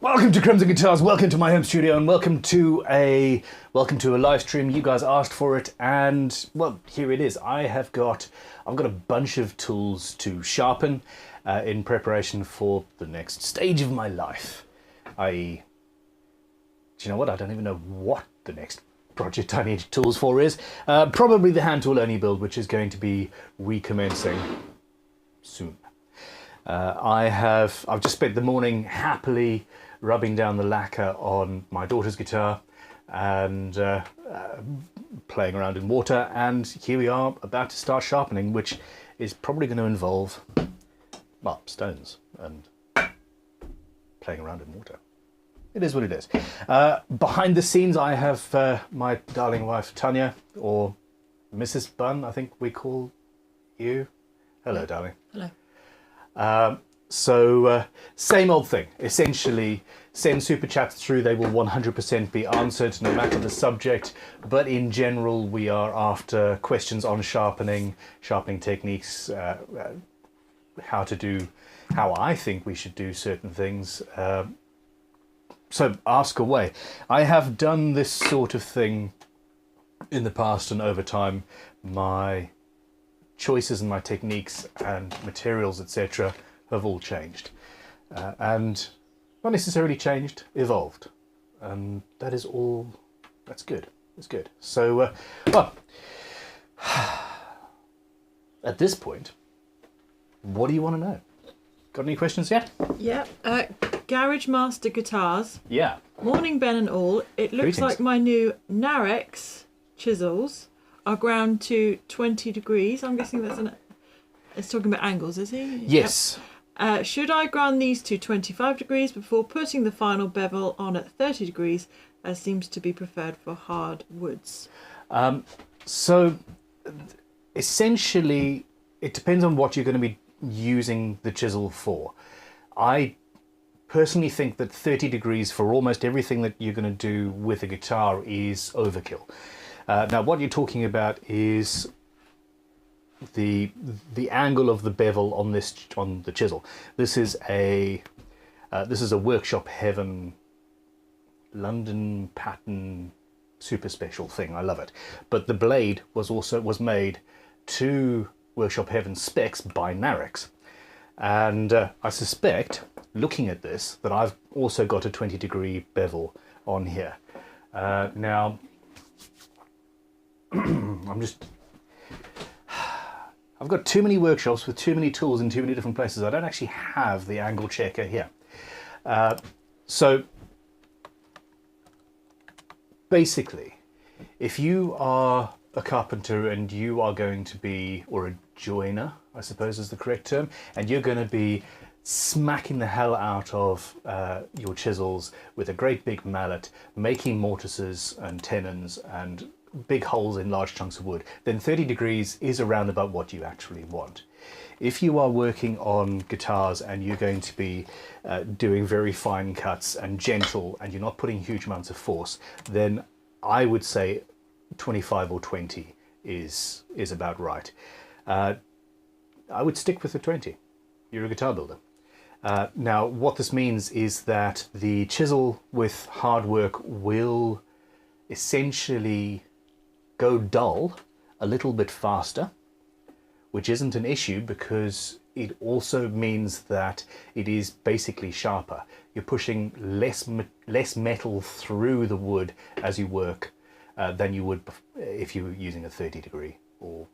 Welcome to Crimson Guitars, welcome to my home studio, and welcome to a live stream. You guys asked for it, and well, here it is. I've got a bunch of tools to sharpen in preparation for the next stage of my life. Do you know what? I don't even know what the next project I need tools for is. Probably the hand tool only build, which is going to be recommencing soon. I've just spent the morning happily rubbing down the lacquer on my daughter's guitar and playing around in water, and here we are about to start sharpening, which is probably going to involve, well, stones and playing around in water. It is what it is. Behind the scenes I have my darling wife Tanya, or Mrs. Bunn, I think we call you. Hello, darling. Hello. Same old thing. Essentially, send super chats through. They will 100% be answered, no matter the subject. But in general, we are after questions on sharpening techniques, how I think we should do certain things. So ask away. I have done this sort of thing in the past, and over time, my choices and my techniques and materials, etc., have all changed, and not necessarily changed, evolved, and that is all. That's good. It's good. So, well, at this point, what do you want to know? Got any questions yet? Yeah. Garage Master Guitars. Yeah. Morning, Ben and all. It looks Greetings. like my new Narex chisels are ground to 20 degrees. I'm guessing it's talking about angles, is he? Yes. Yep. Should I ground these to 25 degrees before putting the final bevel on at 30 degrees, as seems to be preferred for hard woods? So, essentially, it depends on what you're going to be using the chisel for. I personally think that 30 degrees for almost everything that you're going to do with a guitar is overkill. Now, what you're talking about is the angle of the bevel on the chisel. This is a Workshop Heaven London pattern super special thing. I love it. But the blade was made to Workshop Heaven specs by Narex, and I suspect, looking at this, that I've also got a 20-degree bevel on here. Now, I've got too many workshops with too many tools in too many different places. I don't actually have the angle checker here. So basically, if you are a carpenter and you are going to be, or a joiner, I suppose is the correct term, and you're going to be smacking the hell out of your chisels with a great big mallet, making mortises and tenons and big holes in large chunks of wood, then 30 degrees is around about what you actually want. If you are working on guitars and you're going to be doing very fine cuts and gentle, and you're not putting huge amounts of force, then I would say 25 or 20 is about right. I would stick with the 20. You're a guitar builder. Now, what this means is that the chisel with hard work will essentially go dull a little bit faster, which isn't an issue because it also means that it is basically sharper. You're pushing less metal through the wood as you work than you would if you were using a 30 degree or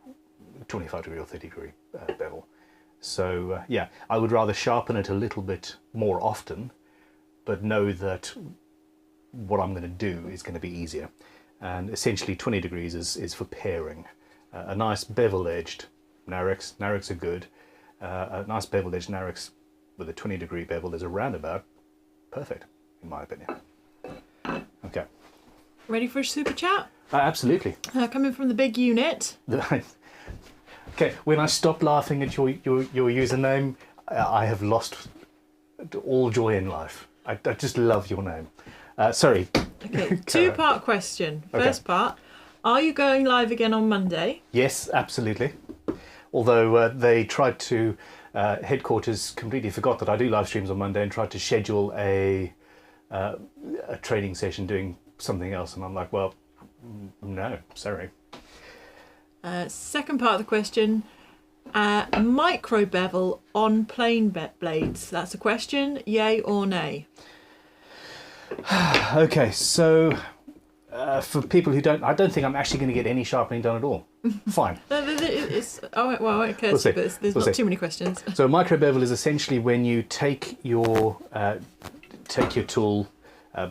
25 degree or 30 degree bevel. So yeah, I would rather sharpen it a little bit more often, but know that what I'm going to do is going to be easier. And essentially 20 degrees is for pairing. A nice bevel-edged Narex are good. A nice bevel-edged Narex with a 20-degree bevel is a roundabout perfect, in my opinion. Okay. Ready for a super chat? Absolutely. Coming from the big unit. Okay, when I stop laughing at your username, I have lost all joy in life. I just love your name. Sorry. Okay, two-part question. First part, are you going live again on Monday? Yes, absolutely. Although they tried to, headquarters completely forgot that I do live streams on Monday and tried to schedule a a training session doing something else, and I'm like, well, no, sorry. Second part of the question, micro bevel on plain blades. That's a question, yay or nay? Okay, so for people who don't, I don't think I'm actually going to get any sharpening done at all. Fine. Okay, We'll see. but there's We'll not see. too many questions. So micro bevel is essentially when you take your tool,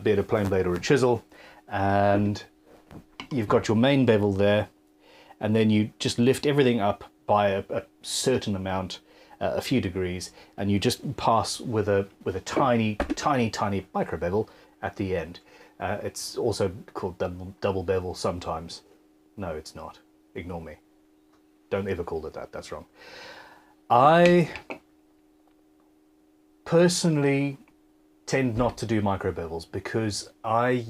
be it a plain blade or a chisel, and you've got your main bevel there, and then you just lift everything up by a certain amount, a few degrees, and you just pass with a tiny micro bevel at the end. It's also called double bevel sometimes. No, it's not. Ignore me. Don't ever call it that. That's wrong. I personally tend not to do micro bevels because I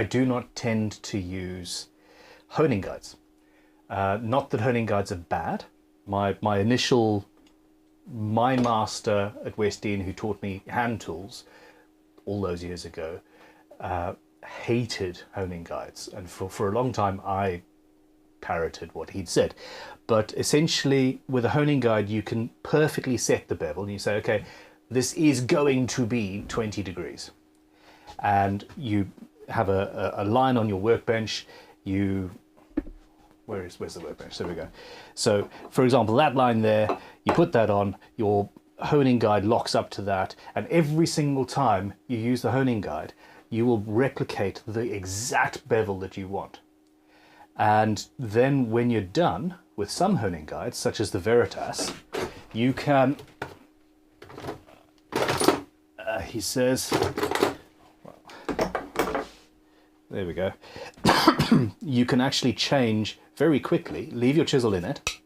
do not tend to use honing guides. Not that honing guides are bad. My master at West Dean, who taught me hand tools all those years ago, hated honing guides, and for a long time I parroted what he'd said. But essentially with a honing guide you can perfectly set the bevel, and you say, okay, this is going to be 20 degrees, and you have a line on your workbench. Where's the workbench? There we go. So for example, that line there, you put that on, your honing guide locks up to that, and every single time you use the honing guide you will replicate the exact bevel that you want. And then when you're done with some honing guides, such as the Veritas, you can, he says, well, there we go, you can actually change very quickly, leave your chisel in it,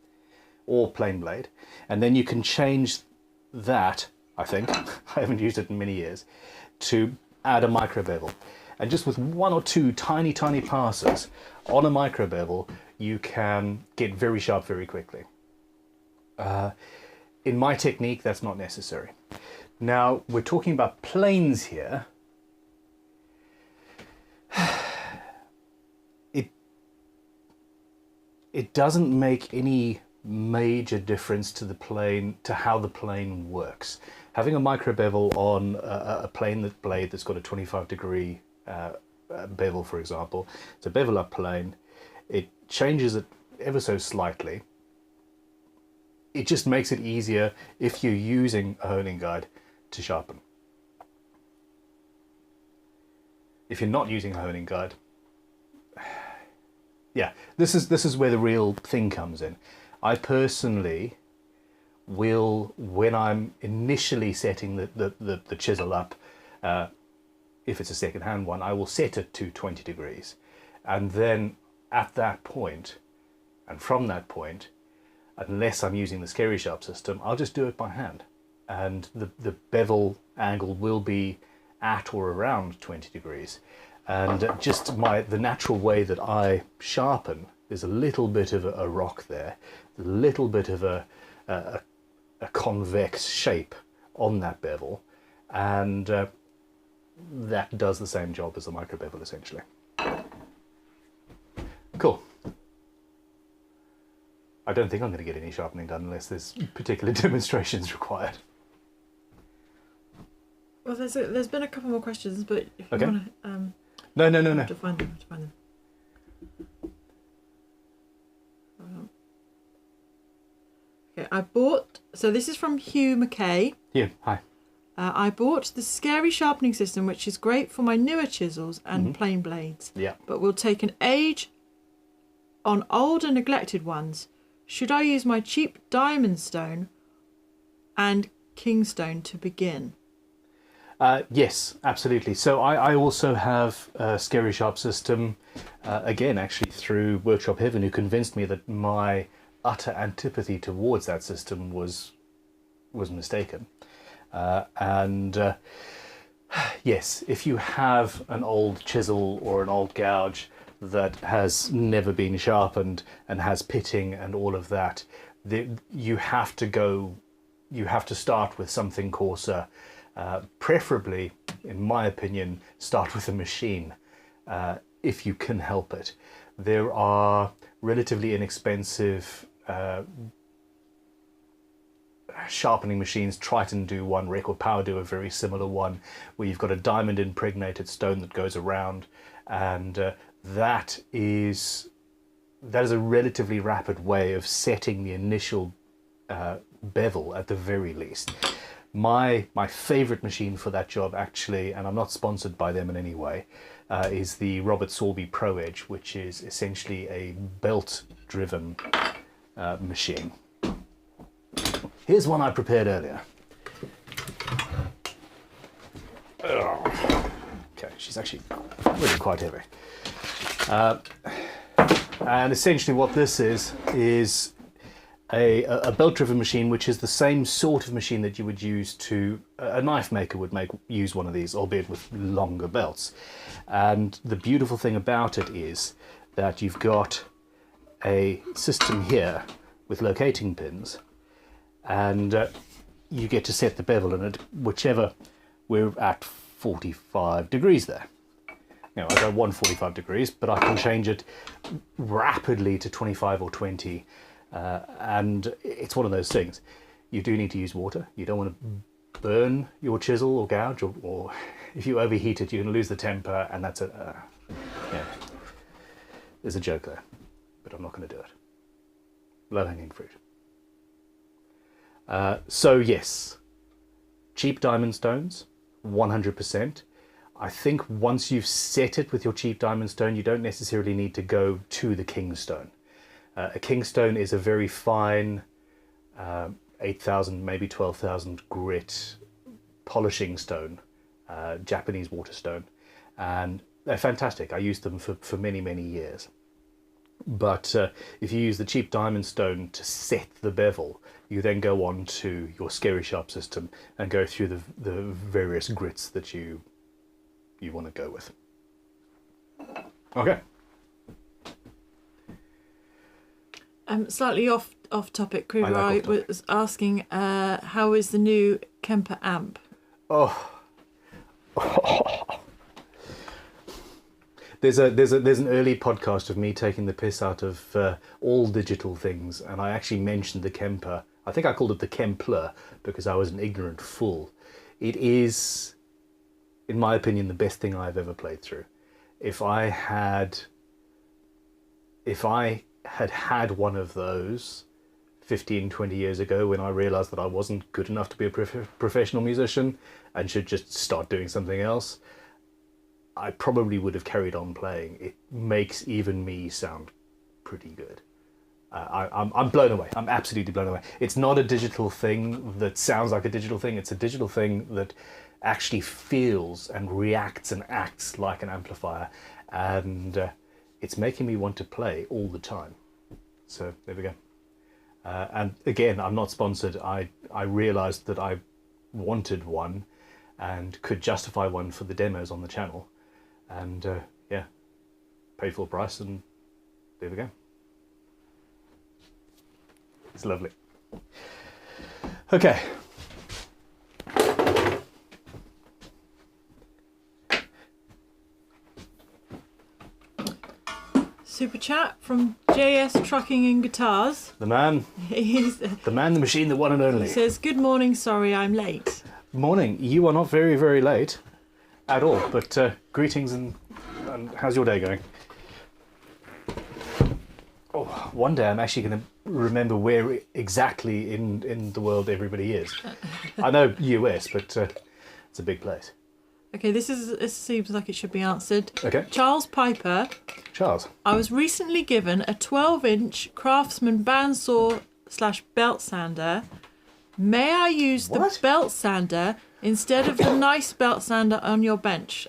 or plain blade, and then you can change that, I think, I haven't used it in many years, to add a micro bevel. And just with one or two tiny passes on a micro bevel, you can get very sharp very quickly. In my technique, that's not necessary. Now, we're talking about planes here. It doesn't make any major difference to the plane, to how the plane works. Having a micro bevel on a plane blade that's got a 25-degree bevel, for example, it's a bevel up plane. It changes it ever so slightly. It just makes it easier if you're using a honing guide to sharpen. If you're not using a honing guide, yeah, this is where the real thing comes in. I personally will, when I'm initially setting the chisel up, if it's a second-hand one, I will set it to 20 degrees. And then at that point, and from that point, unless I'm using the Scary Sharp system, I'll just do it by hand. And the bevel angle will be at or around 20 degrees. And just the natural way that I sharpen, there's a little bit of a rock there, a little bit of a convex shape on that bevel, and that does the same job as the micro bevel essentially. Cool. I don't think I'm going to get any sharpening done unless there's particular demonstrations required. Well, there's been a couple more questions, but if you Okay. want to... No. I have to find them. Okay, so this is from Hugh McKay. Yeah, hi. I bought the Scary Sharpening System, which is great for my newer chisels and plain blades, Yeah. but will take an age on old and neglected ones. Should I use my cheap diamond stone and kingstone to begin? Yes, absolutely. So I also have a Scary Sharp system, again, actually through Workshop Heaven, who convinced me that my utter antipathy towards that system was mistaken. Yes, if you have an old chisel or an old gouge that has never been sharpened and has pitting and all of that, you have to start with something coarser. Preferably, in my opinion, start with a machine if you can help it. There are relatively inexpensive sharpening machines. Triton do one, Record Power do a very similar one, where you've got a diamond impregnated stone that goes around, and that is a relatively rapid way of setting the initial bevel at the very least. My favourite machine for that job, actually, and I'm not sponsored by them in any way, is the Robert Sorby Pro Edge, which is essentially a belt-driven machine. Here's one I prepared earlier. Okay, she's actually really quite heavy. And essentially what this is a belt-driven machine, which is the same sort of machine that you would use to... a knife maker would use one of these, albeit with longer belts. And the beautiful thing about it is that you've got a system here with locating pins, and you get to set the bevel in it, whichever. We're at 45 degrees there. Now, I don't want 45 degrees, but I can change it rapidly to 25 or 20. And it's one of those things. You do need to use water. You don't want to burn your chisel or gouge, or if you overheat it, you're going to lose the temper, and that's yeah. There's a joke there, but I'm not going to do it. Low-hanging fruit. So yes, cheap diamond stones, 100%. I think once you've set it with your cheap diamond stone, you don't necessarily need to go to the kingstone. A kingstone is a very fine 8,000, maybe 12,000 grit polishing stone, Japanese waterstone, and they're fantastic. I used them for many, many years. But if you use the cheap diamond stone to set the bevel, you then go on to your Scary Sharp system and go through the various grits that you want to go with. Okay. Slightly off topic, Crowe. I was asking, how is the new Kemper amp? Oh. There's an early podcast of me taking the piss out of all digital things, and I actually mentioned the Kemper. I think I called it the Kempler because I was an ignorant fool. It is, in my opinion, the best thing I've ever played through. If I had had one of those 15, 20 years ago, when I realized that I wasn't good enough to be a professional musician and should just start doing something else, I probably would have carried on playing. It makes even me sound pretty good. I'm blown away. I'm absolutely blown away. It's not a digital thing that sounds like a digital thing. It's a digital thing that actually feels and reacts and acts like an amplifier. And it's making me want to play all the time. So there we go. And again, I'm not sponsored. I realized that I wanted one and could justify one for the demos on the channel. And yeah, paid full price, and there we go. It's lovely. Okay. Super chat from JS Trucking and Guitars. The man. The man, the machine, the one and only. He says, "Good morning, sorry I'm late." Morning. You are not very, very late at all, but greetings and how's your day going? Oh, one day I'm actually going to remember where exactly in the world everybody is. I know US, but it's a big place. Okay, this seems like it should be answered. Okay. Charles Piper. Charles. I was recently given a 12-inch Craftsman bandsaw / belt sander. May I use the belt sander instead of the nice belt sander on your bench?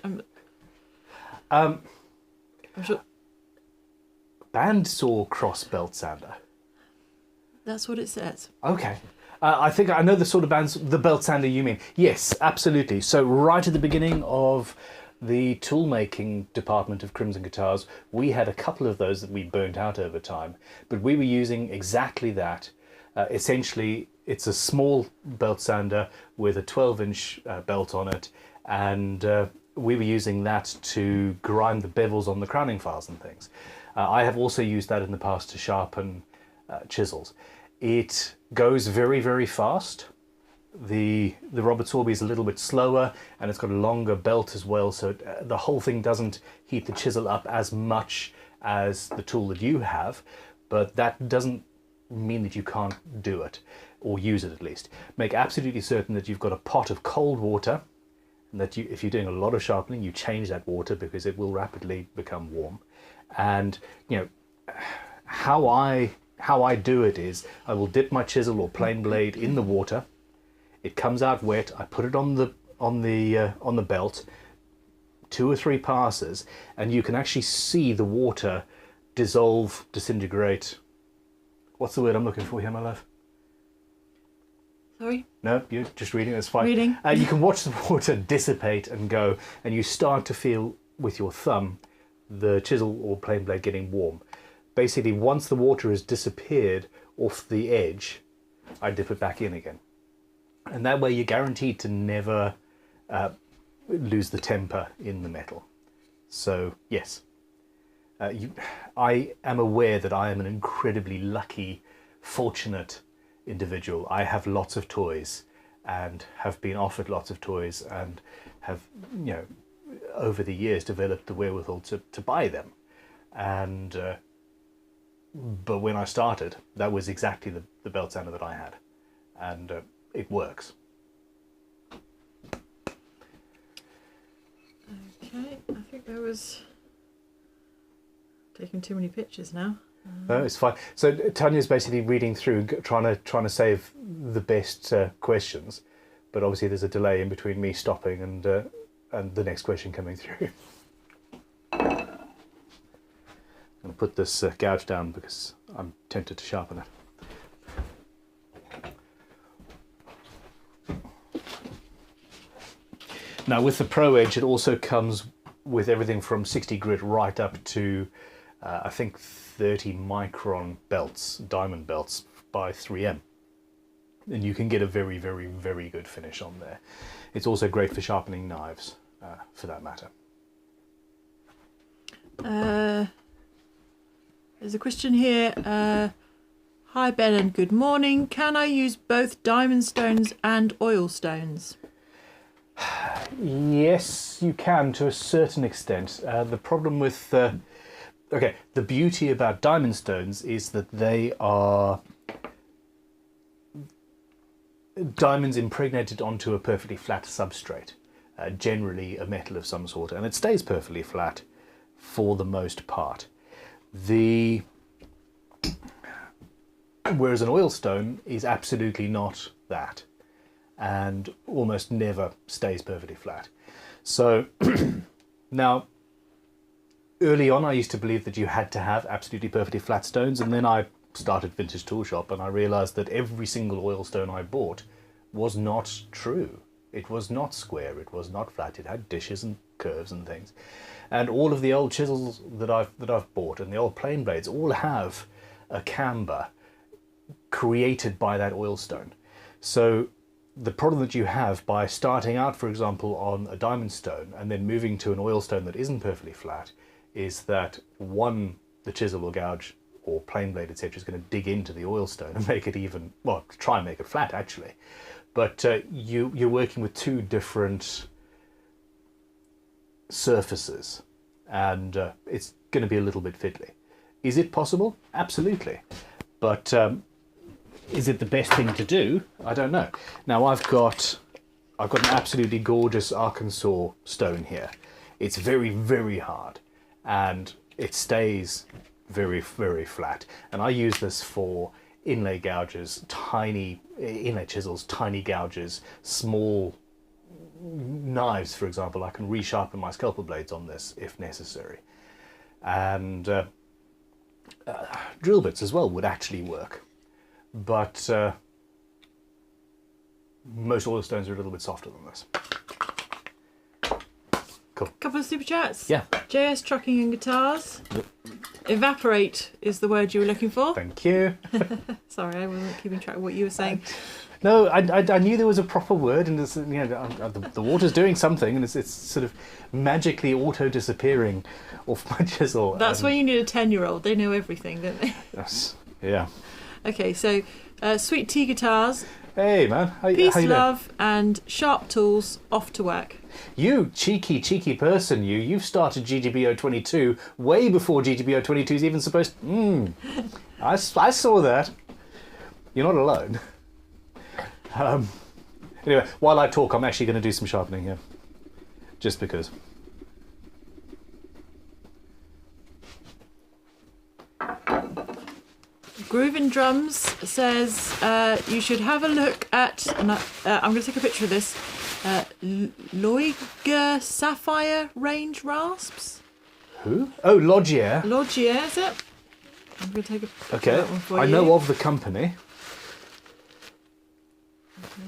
Bandsaw cross belt sander. That's what it says. Okay. I think I know the sort of the belt sander you mean. Yes, absolutely. So right at the beginning of the tool making department of Crimson Guitars, we had a couple of those that we burnt out over time, but we were using exactly that. Essentially, it's a small belt sander with a 12-inch belt on it, and we were using that to grind the bevels on the crowning files and things. I have also used that in the past to sharpen chisels. It goes very, very fast. The Robert Sorby is a little bit slower, and it's got a longer belt as well, so the whole thing doesn't heat the chisel up as much as the tool that you have, but that doesn't mean that you can't do it, or use it at least. Make absolutely certain that you've got a pot of cold water, and that if you're doing a lot of sharpening, you change that water because it will rapidly become warm. And you know how I do it is I will dip my chisel or plane blade in the water. It comes out wet. I put it on the belt, 2 or 3 passes, and you can actually see the water dissolve, disintegrate. What's the word I'm looking for here, my love? Sorry? No, you're just reading. That's fine. Reading. You can watch the water dissipate and go, and you start to feel with your thumb the chisel or plane blade getting warm. Basically, once the water has disappeared off the edge, I dip it back in again. And that way you're guaranteed to never lose the temper in the metal. So, yes. I am aware that I am an incredibly lucky, fortunate individual. I have lots of toys and have been offered lots of toys and have, you know, over the years developed the wherewithal to buy them. And but when I started, that was exactly the belt sander that I had, and it works. Okay, I think there was taking too many pictures now. No, it's fine. So Tanya's basically reading through, trying to save the best questions, but obviously there's a delay in between me stopping and the next question coming through. I'm going to put this gouge down because I'm tempted to sharpen it. Now with the Pro Edge, it also comes with everything from 60 grit right up to I think 30 micron belts, diamond belts by 3M. And you can get a very, very, very good finish on there. It's also great for sharpening knives, for that matter. There's a question here. Hi Ben and good morning. Can I use both diamond stones and oil stones? Yes, you can to a certain extent. The problem with the beauty about diamond stones is that they are diamonds impregnated onto a perfectly flat substrate, generally a metal of some sort, and it stays perfectly flat for the most part. Whereas an oil stone is absolutely not that, and almost never stays perfectly flat. So now, early on I used to believe that you had to have absolutely perfectly flat stones, and then I started Vintage Tool Shop and I realised that every single oil stone I bought was not true. It was not square, it was not flat, it had dishes and curves and things. And all of the old chisels that I've bought and the old plane blades all have a camber created by that oil stone. So the problem that you have by starting out, for example, on a diamond stone and then moving to an oil stone that isn't perfectly flat is that one, the chisel or gouge or plane blade, etc., is going to dig into the oil stone and make it even, well, try and make it flat actually. But you're working with two different surfaces, and it's going to be a little bit fiddly. Is it possible? Absolutely. But is it the best thing to do? I don't know. Now I've got an absolutely gorgeous Arkansas stone here. It's very, very hard, and it stays very, very flat. And I use this for inlay gouges, tiny inlay chisels, tiny gouges, small knives, for example. I can resharpen my scalpel blades on this if necessary. And drill bits as well would actually work. But most oil stones are a little bit softer than this. Cool. Couple of super chats. Yeah. JS Trucking and Guitars. Evaporate is the word you were looking for. Thank you. Sorry, I wasn't keeping track of what you were saying. No, I knew there was a proper word, and the water's doing something, and it's sort of magically auto-disappearing off my chisel. That's why you need a 10-year-old. They know everything, don't they? Yes. Yeah. Okay, so Sweet Tea Guitars, Hey, man. Peace, how you Love, and Sharp Tools off to work. You cheeky person, you've started GGBO 22 way before GGBO 22 is even supposed to... I saw that. You're not alone. Anyway, while I talk, I'm actually going to do some sharpening here. Just because. Groovin' Drums says you should have a look at, and I'm going to take a picture of this, Luthier Sapphire Range Rasps. Who? Oh, Luthier. Luthier, is it? I'm going to take a picture of that one for I you. know of the company.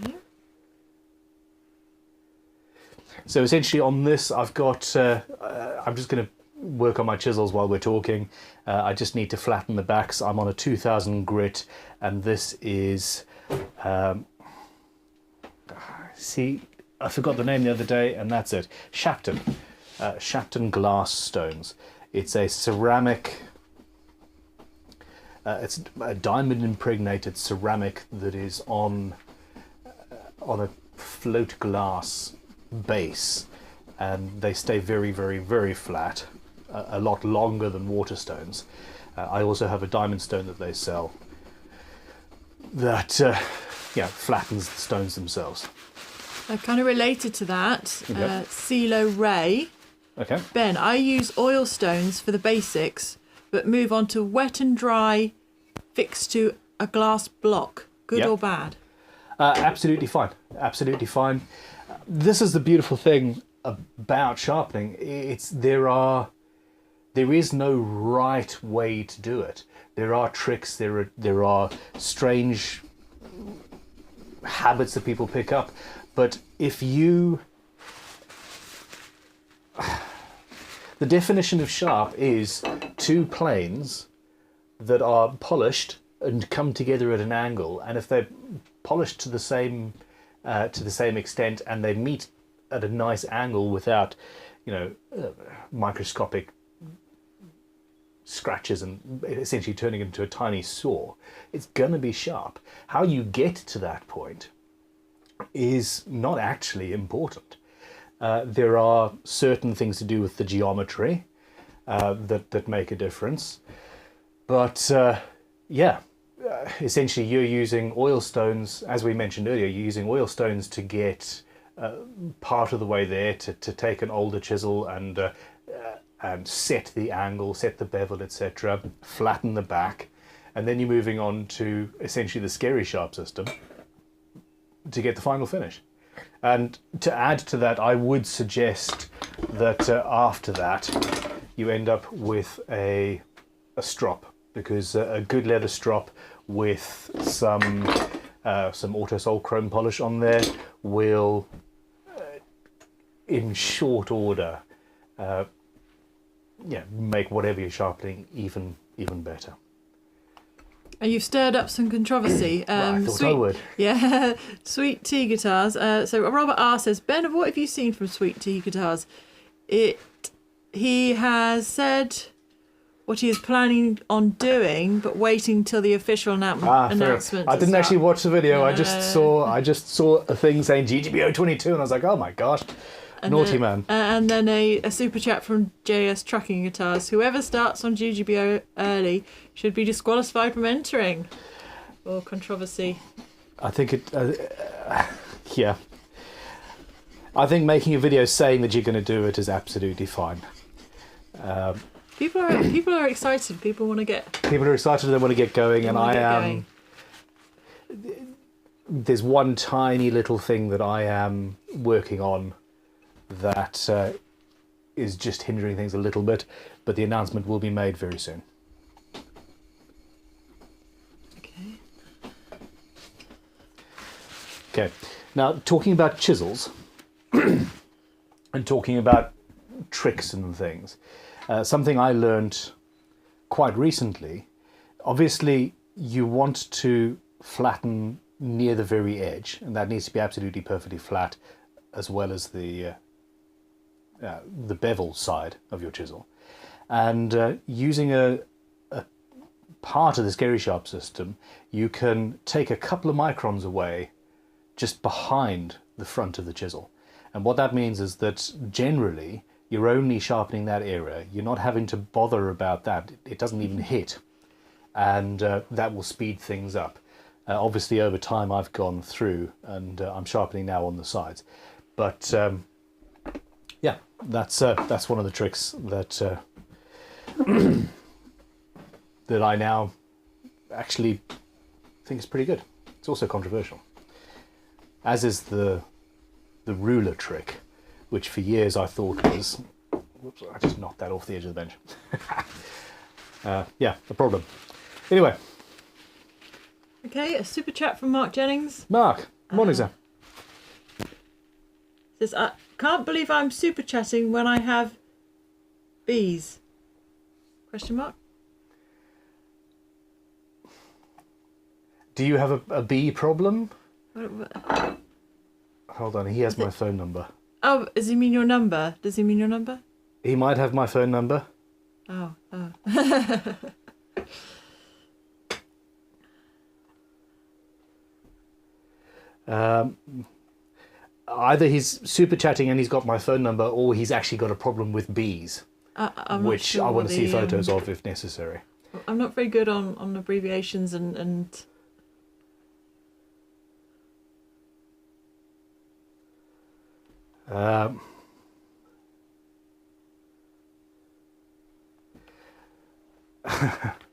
Okay. So essentially on this, I've got, I'm just going to work on my chisels while we're talking. I just need to flatten the backs. I'm on a 2000 grit, and this is, see, I forgot the name the other day, and that's it. Sharpen. Sharpen glass stones. It's a ceramic, it's a diamond impregnated ceramic that is on a float glass base, and they stay very, very, very flat, a lot longer than Waterstones. I also have a diamond stone that they sell that flattens the stones themselves. Kind of related to that, CeeLo Ray. Okay. Ben, I use oil stones for the basics, but move on to wet and dry fixed to a glass block. Good or bad? Absolutely fine. Absolutely fine. This is the beautiful thing about sharpening. There is no right way to do it. There are tricks. There are strange habits that people pick up. But if you, the definition of sharp is two planes that are polished and come together at an angle, and if they're polished to the same extent and they meet at a nice angle without, microscopic scratches and essentially turning it into a tiny saw, it's going to be sharp. How you get to that point is not actually important. There are certain things to do with the geometry that make a difference, but essentially you're using oil stones, as we mentioned earlier, you're using oil stones to get part of the way there, to take an older chisel and set the angle, set the bevel, etc., flatten the back, and then you're moving on to essentially the scary sharp system to get the final finish. And to add to that, I would suggest that after that you end up with a strop, because a good leather strop with some autosol chrome polish on there will, in short order, make whatever you're sharpening even better. And you've stirred up some controversy. I thought I would. Yeah, Sweet Tea Guitars. So Robert R says, Ben, what have you seen from Sweet Tea Guitars? He has said what he is planning on doing, but waiting till the official announcement. I didn't actually watch the video. I just saw a thing saying GGBO 22, and I was like, oh my gosh. Naughty man. And then a super chat from JS Trucking Guitars. Whoever starts on GGBO early should be disqualified from entering. Or controversy. I think it... yeah. I think making a video saying that you're going to do it is absolutely fine. People are excited. People want to get... People are excited. They want to get going. And I am... There's one tiny little thing that I am working on that is just hindering things a little bit, but the announcement will be made very soon. Okay. Now, talking about chisels and talking about tricks and things, something I learned quite recently, obviously you want to flatten near the very edge, and that needs to be absolutely perfectly flat, as well as the bevel side of your chisel. And using a part of the Scary Sharp system, you can take a couple of microns away just behind the front of the chisel. And what that means is that generally you're only sharpening that area. You're not having to bother about that. It doesn't even hit. And that will speed things up. Obviously over time I've gone through and I'm sharpening now on the sides. But yeah, that's one of the tricks that that I now actually think is pretty good. It's also controversial, as is the ruler trick, which for years I thought was, whoops, I just knocked that off the edge of the bench. Yeah, a problem. Anyway. Okay, a super chat from Mark Jennings. Mark, morning sir. Says, I can't believe I'm super chatting when I have bees. Question mark? Do you have a bee problem? What? Hold on, he has my phone number. Oh, does he mean your number? Does he mean your number? He might have my phone number. Oh. Either he's super chatting and he's got my phone number, or he's actually got a problem with bees, which sure I want to see the, photos of if necessary. I'm not very good on abbreviations and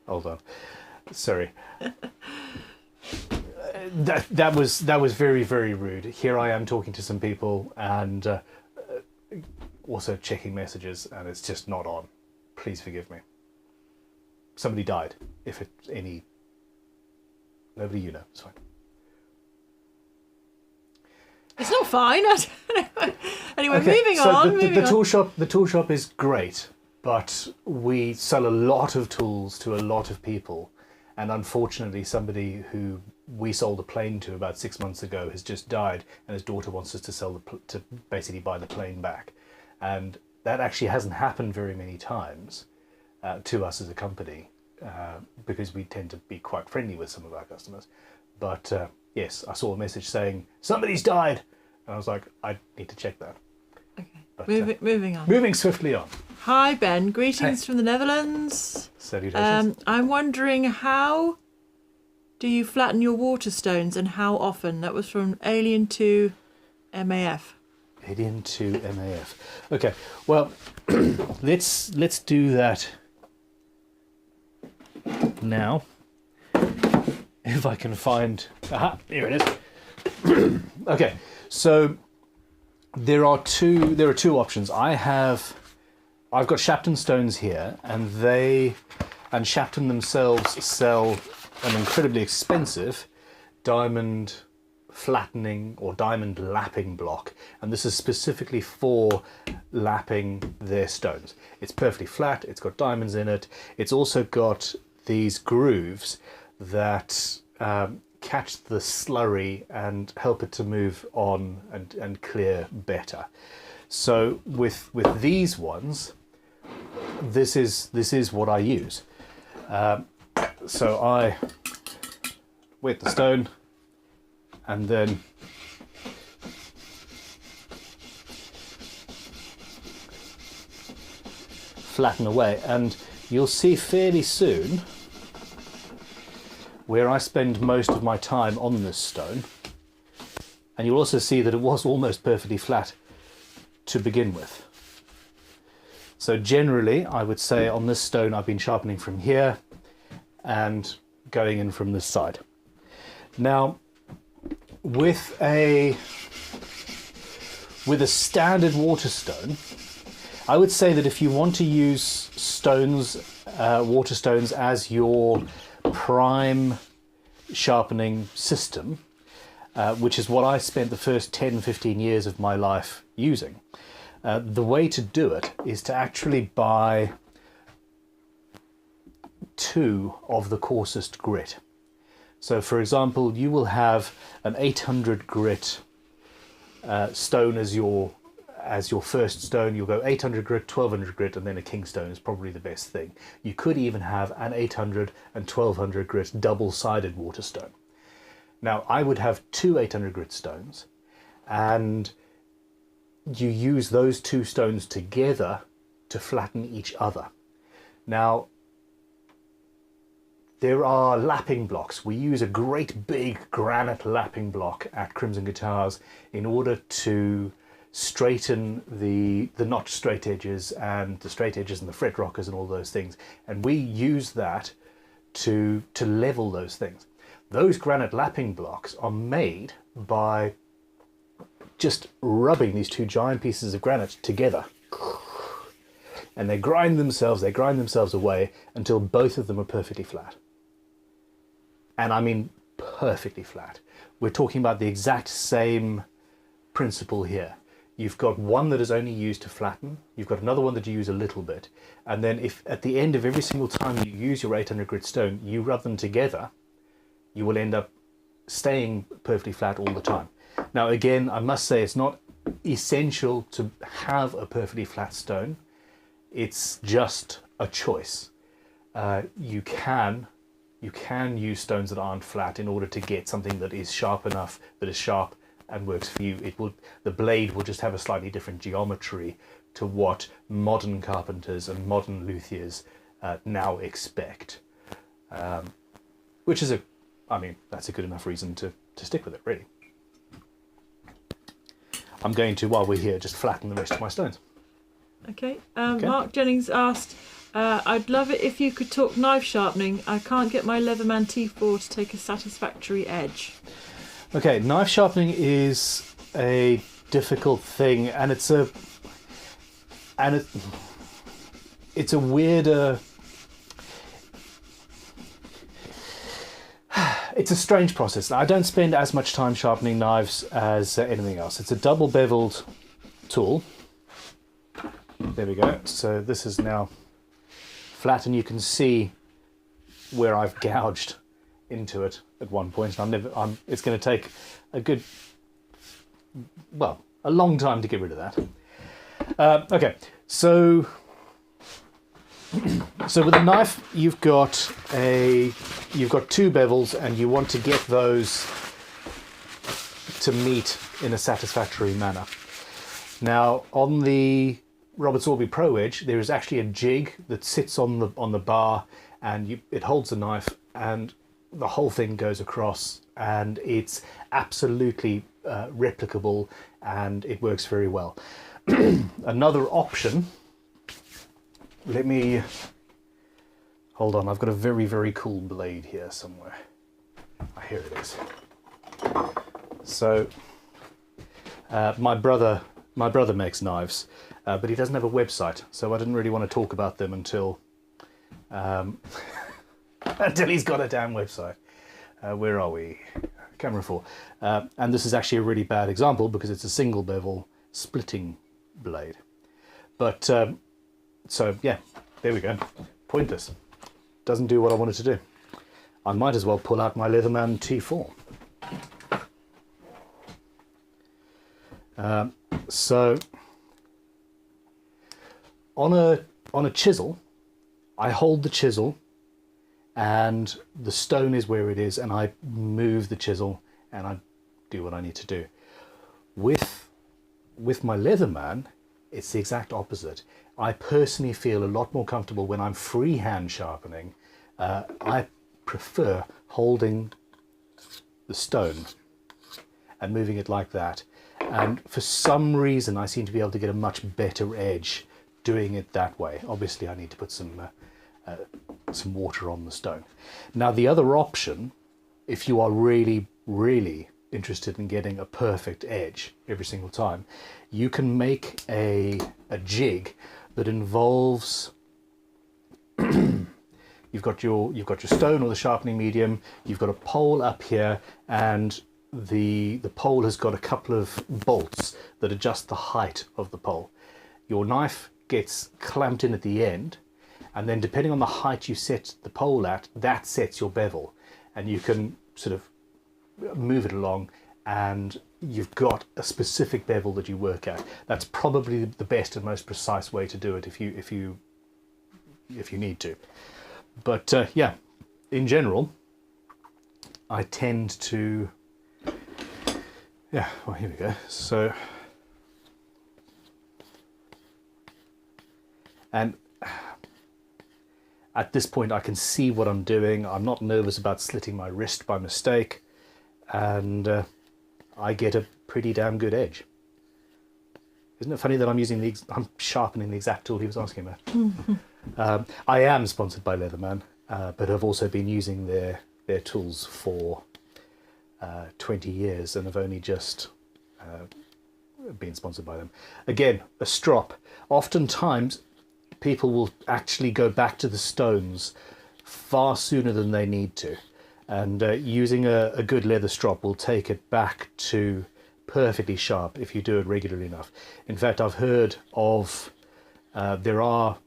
hold on, sorry. That was very, very rude. Here I am talking to some people and also checking messages, and it's just not on. Please forgive me. Somebody died. If it's any, nobody you know, it's fine. it's not fine. Anyway, Okay, moving so on. The tool shop is great, but we sell a lot of tools to a lot of people, and unfortunately, somebody who we sold a plane to about 6 months ago has just died, and his daughter wants us to basically buy the plane back, and that actually hasn't happened very many times to us as a company, because we tend to be quite friendly with some of our customers. But yes, I saw a message saying somebody's died, and I was like, I need to check that. Okay, But, moving on. Moving swiftly on. Hi Ben, greetings Hey. from the Netherlands. Salutations. I'm wondering, how do you flatten your Waterstones and how often? That was from Alien 2 MAF. Alien 2 MAF. Okay, well, let's do that now. If I can find, aha, here it is. Okay, so there are two options. I've got Sharpening stones here, and Sharpen themselves sell an incredibly expensive diamond flattening or diamond lapping block, and this is specifically for lapping their stones. It's perfectly flat, it's got diamonds in it, it's also got these grooves that catch the slurry and help it to move on and clear better. So with these ones, this is what I use. So I wet the stone and then flatten away, and you'll see fairly soon where I spend most of my time on this stone, and you'll also see that it was almost perfectly flat to begin with. So generally I would say on this stone I've been sharpening from here and going in from this side. Now with a standard Waterstone, I would say that if you want to use stones, Waterstones as your prime sharpening system, which is what I spent the first 10-15 years of my life using, the way to do it is to actually buy 2 of the coarsest grit. So for example, you will have an 800 grit stone as your first stone. You'll go 800 grit, 1200 grit, and then a king stone is probably the best thing. You could even have an 800 and 1200 grit double-sided Waterstone. Now I would have 2 800 grit stones, and you use those 2 stones together to flatten each other. Now there are lapping blocks. We use a great big granite lapping block at Crimson Guitars in order to straighten the not straight edges and the straight edges and the fret rockers and all those things. And we use that to level those things. Those granite lapping blocks are made by just rubbing these 2 giant pieces of granite together. And they grind themselves away until both of them are perfectly flat. And I mean perfectly flat. We're talking about the exact same principle here. You've got one that is only used to flatten, you've got another one that you use a little bit, and then if at the end of every single time you use your 800 grit stone, you rub them together, you will end up staying perfectly flat all the time. Now again, I must say it's not essential to have a perfectly flat stone. It's just a choice. You can use stones that aren't flat in order to get something that is sharp enough, that is sharp and works for you. The blade will just have a slightly different geometry to what modern carpenters and modern luthiers now expect, which is that's a good enough reason to stick with it, really. I'm going to, while we're here, just flatten the rest of my stones. Okay. Mark Jennings asked, I'd love it if you could talk knife sharpening. I can't get my Leatherman T4 to take a satisfactory edge. Okay, knife sharpening is a difficult thing, and it's a weirder. It's a strange process. I don't spend as much time sharpening knives as anything else. It's a double beveled tool. There we go. So this is now flat, and you can see where I've gouged into it at one point. It's going to take a long time to get rid of that. Okay, so with a knife, you've got 2 bevels, and you want to get those to meet in a satisfactory manner. Now, on the Robert Sorby Pro Edge, there is actually a jig that sits on the bar, and it holds the knife, and the whole thing goes across, and it's absolutely replicable, and it works very well. Another option. Let me hold on. I've got a very, very cool blade here somewhere. Here it is. So my brother makes knives, but he doesn't have a website, so I didn't really want to talk about them until until he's got a damn website. Where are we? Camera 4. And this is actually a really bad example because it's a single bevel splitting blade. But so yeah, there we go. Pointless. Doesn't do what I wanted to do. I might as well pull out my Leatherman T4. So on a chisel, I hold the chisel, and the stone is where it is, and I move the chisel and I do what I need to do. With my Leatherman, it's the exact opposite. I personally feel a lot more comfortable when I'm freehand sharpening. I prefer holding the stone and moving it like that. And for some reason, I seem to be able to get a much better edge doing it that way. Obviously, I need to put some water on the stone. Now, the other option, if you are really, really interested in getting a perfect edge every single time, you can make a jig that involves you've got your stone or the sharpening medium, you've got a pole up here, and the pole has got a couple of bolts that adjust the height of the pole. Your knife gets clamped in at the end, and then depending on the height you set the pole at, that sets your bevel, and you can sort of move it along, and you've got a specific bevel that you work at. That's probably the best and most precise way to do it if you need to. But yeah, in general, I tend to, yeah, well, here we go. So, and at this point I can see what I'm doing. I'm not nervous about slitting my wrist by mistake, and I get a pretty damn good edge. Isn't it funny that I'm sharpening the exact tool he was asking about? I am sponsored by Leatherman, but have also been using their tools for 20 years and have only just been sponsored by them. Again, a strop. Oftentimes, people will actually go back to the stones far sooner than they need to. And using a good leather strop will take it back to perfectly sharp if you do it regularly enough. In fact, I've heard of, there are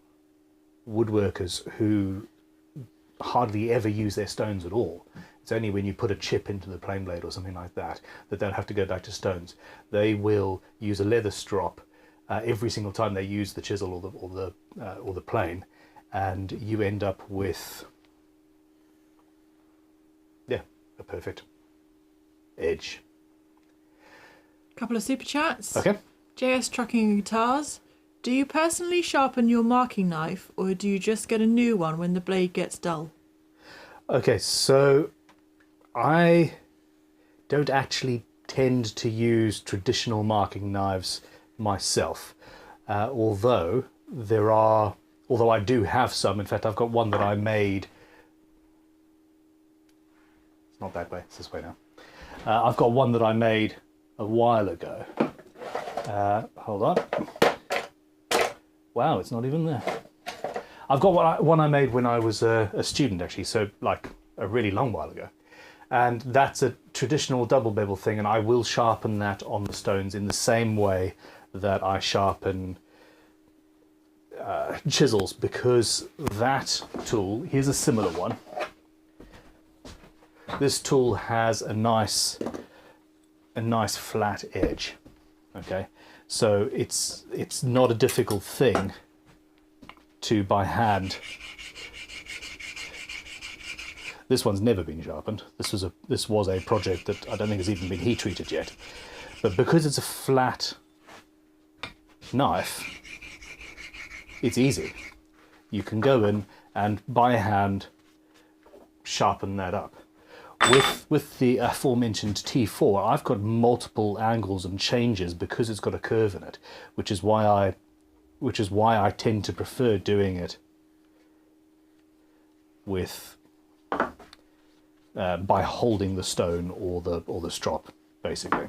woodworkers who hardly ever use their stones at all. It's only when you put a chip into the plane blade or something like that that they'll have to go back to stones. They will use a leather strop every single time they use the chisel or the plane, and you end up with, yeah, a perfect edge. Couple of super chats. Okay. JS Trucking and Guitars. Do you personally sharpen your marking knife, or do you just get a new one when the blade gets dull? Okay, so I don't actually tend to use traditional marking knives myself, although I do have some. In fact, I've got one that I made. It's not that way, it's this way now. I've got one that I made a while ago. Hold on. Wow, it's not even there. I've got one I made when I was a student, actually, so like a really long while ago. And that's a traditional double bevel thing, and I will sharpen that on the stones in the same way that I sharpen chisels, because that tool, here's a similar one. This tool has a nice flat edge. Okay, so it's not a difficult thing to by hand. This one's never been sharpened. This was a project that I don't think has even been heat treated yet. But because it's a flat knife, it's easy. You can go in and by hand sharpen that up. With the aforementioned T4, I've got multiple angles and changes because it's got a curve in it, which is why I tend to prefer doing it with by holding the stone or the strop, basically.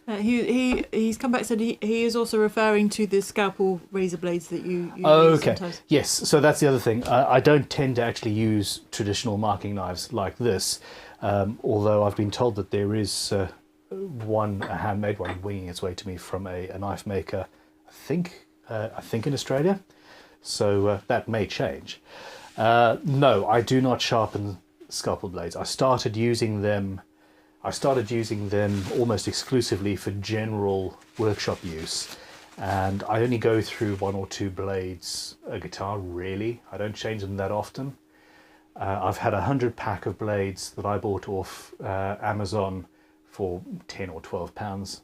He's come back and said he is also referring to the scalpel razor blades that you use okay. sometimes. Yes, so that's the other thing. I don't tend to actually use traditional marking knives like this, although I've been told that there is a handmade one winging its way to me from a knife maker, I think in Australia. So that may change. No, I do not sharpen scalpel blades. I started using them almost exclusively for general workshop use, and I only go through one or two blades a guitar, really. I don't change them that often. I've had 100 pack of blades that I bought off Amazon for 10 or 12 pounds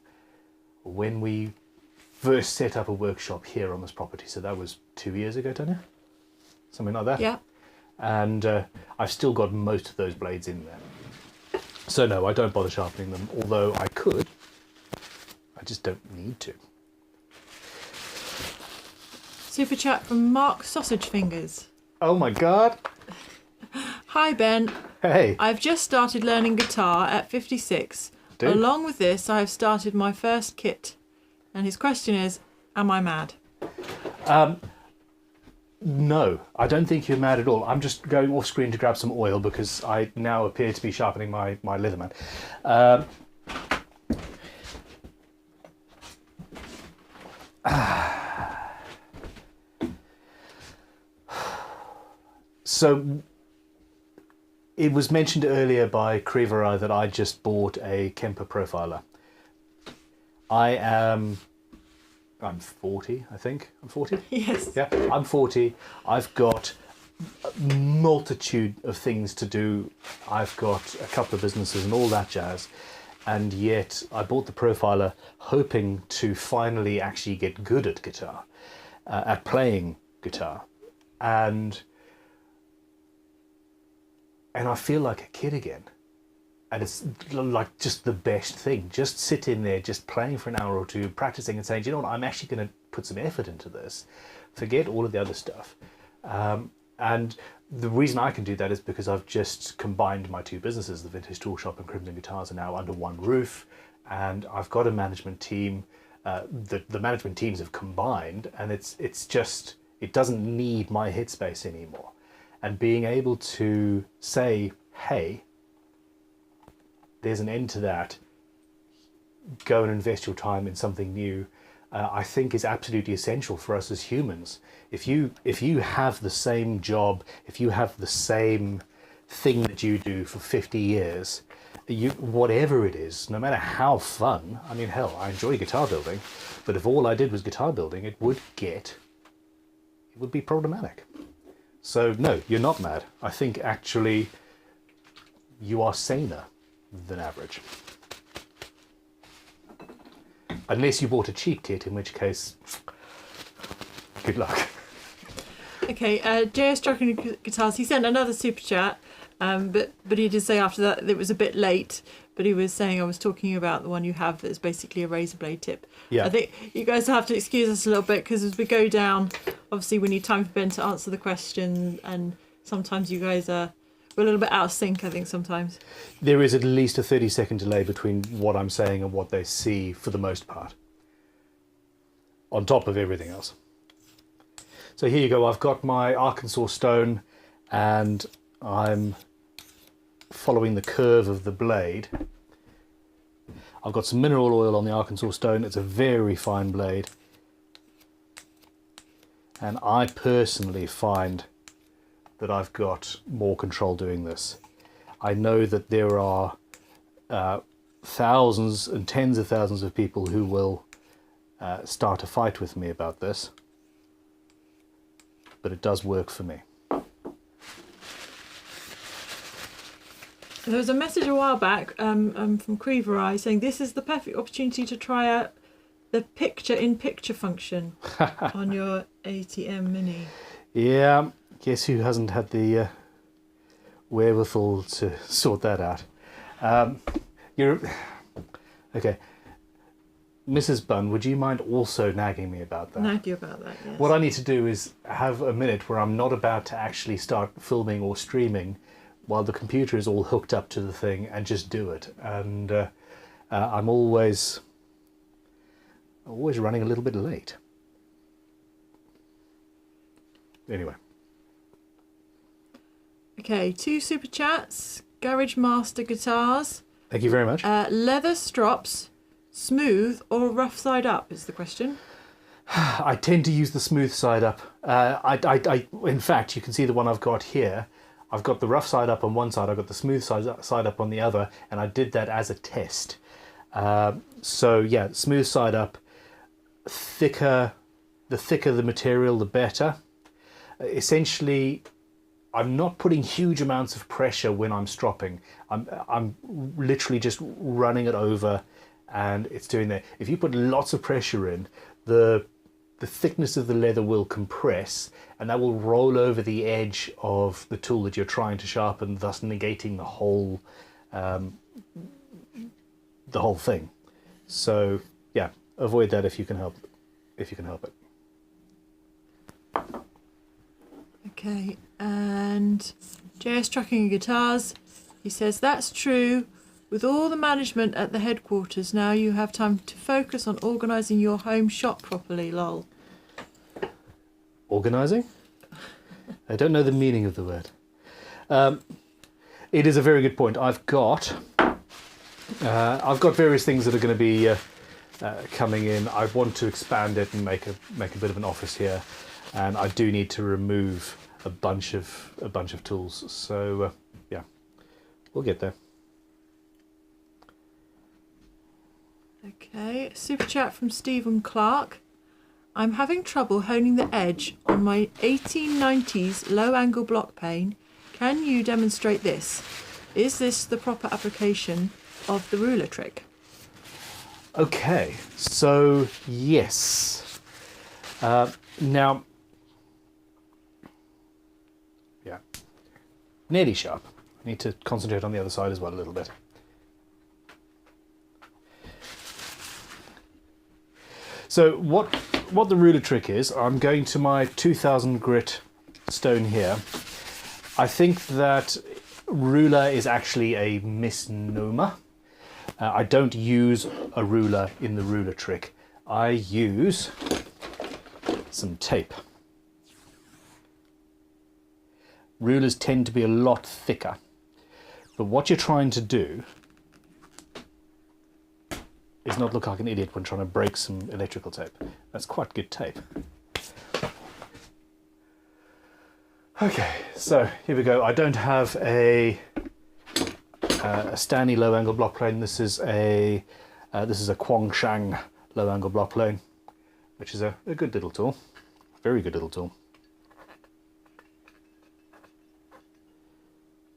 when we first set up a workshop here on this property, so that was 2 years ago, Tanya? Something like that? Yeah. And I've still got most of those blades in there. So no, I don't bother sharpening them, although I could. I just don't need to. Super chat from Mark Sausage Fingers. Oh my god. Hi Ben. Hey. I've just started learning guitar at 56. Dude. Along with this, I have started my first kit. And his question is, am I mad? No, I don't think you're mad at all. I'm just going off screen to grab some oil because I now appear to be sharpening my Leatherman. So it was mentioned earlier by Creverai that I just bought a Kemper Profiler. I'm 40, I think. I'm 40? Yes. Yeah, I'm 40. I've got a multitude of things to do. I've got a couple of businesses and all that jazz. And yet I bought the Profiler hoping to finally actually get good at guitar, at playing guitar. And I feel like a kid again. And it's like just the best thing. Just sit in there, just playing for an hour or two, practicing and saying, you know what, I'm actually going to put some effort into this. Forget all of the other stuff. And the reason I can do that is because I've just combined my two businesses. The Vintage Tool Shop and Crimson Guitars are now under one roof. And I've got a management team. The management teams have combined, and it's just, it doesn't need my headspace anymore. And being able to say, hey, there's an end to that, go and invest your time in something new, I think is absolutely essential for us as humans. If you have the same job, if you have the same thing that you do for 50 years, whatever it is, no matter how fun, I mean, hell, I enjoy guitar building, but if all I did was guitar building, it would be problematic. So no, you're not mad. I think actually you are saner than average. Unless you bought a cheap kit, in which case, good luck. Okay, JS Sharpening Guitars, he sent another super chat, but he did say after that it was a bit late, but he was saying I was talking about the one you have that's basically a razor blade tip. Yeah. I think you guys have to excuse us a little bit because as we go down, obviously we need time for Ben to answer the question, and sometimes you guys we're a little bit out of sync, I think, sometimes. There is at least a 30-second delay between what I'm saying and what they see for the most part, on top of everything else. So here you go, I've got my Arkansas stone and I'm following the curve of the blade. I've got some mineral oil on the Arkansas stone, it's a very fine blade. And I personally find that I've got more control doing this. I know that there are thousands and tens of thousands of people who will start a fight with me about this, but it does work for me. There was a message a while back from Creverai saying this is the perfect opportunity to try out the picture-in-picture function on your ATM Mini. Yeah, guess who hasn't had the wherewithal to sort that out? Okay. Mrs. Bunn, would you mind also nagging me about that? Nag you about that, yes. What I need to do is have a minute where I'm not about to actually start filming or streaming while the computer is all hooked up to the thing and just do it. And I'm always running a little bit late. Anyway. Okay, 2 super chats. Garage Master Guitars. Thank you very much. Leather strops, smooth or rough side up is the question. I tend to use the smooth side up. In fact, you can see the one I've got here. I've got the rough side up on one side, I've got the smooth side up on the other, and I did that as a test. So yeah, smooth side up, the thicker the material, the better. Essentially, I'm not putting huge amounts of pressure when I'm stropping. I'm literally just running it over, and it's doing that. If you put lots of pressure in, the thickness of the leather will compress, and that will roll over the edge of the tool that you're trying to sharpen, thus negating the whole thing. So yeah, avoid that if you can help it. Okay, and JS Trucking and Guitars, he says that's true. With all the management at the headquarters, now you have time to focus on organising your home shop properly, lol. Organising? I don't know the meaning of the word. It is a very good point. I've got various things that are going to be coming in. I want to expand it and make a bit of an office here, and I do need to remove a bunch of tools. So yeah, we'll get there. Okay, super chat from Stephen Clark. I'm having trouble honing the edge on my 1890s low angle block plane. Can you demonstrate this? Is this the proper application of the ruler trick? Okay, so yes. Now, yeah, nearly sharp. I need to concentrate on the other side as well a little bit. So what the ruler trick is, I'm going to my 2000 grit stone here. I think that ruler is actually a misnomer. I don't use a ruler in the ruler trick. I use some tape. Rulers tend to be a lot thicker, but what you're trying to do is not look like an idiot when trying to break some electrical tape. That's quite good tape. Okay, so here we go. I don't have a Stanley low angle block plane. This is a Kwangshan low angle block plane, which is a good little tool, very good little tool.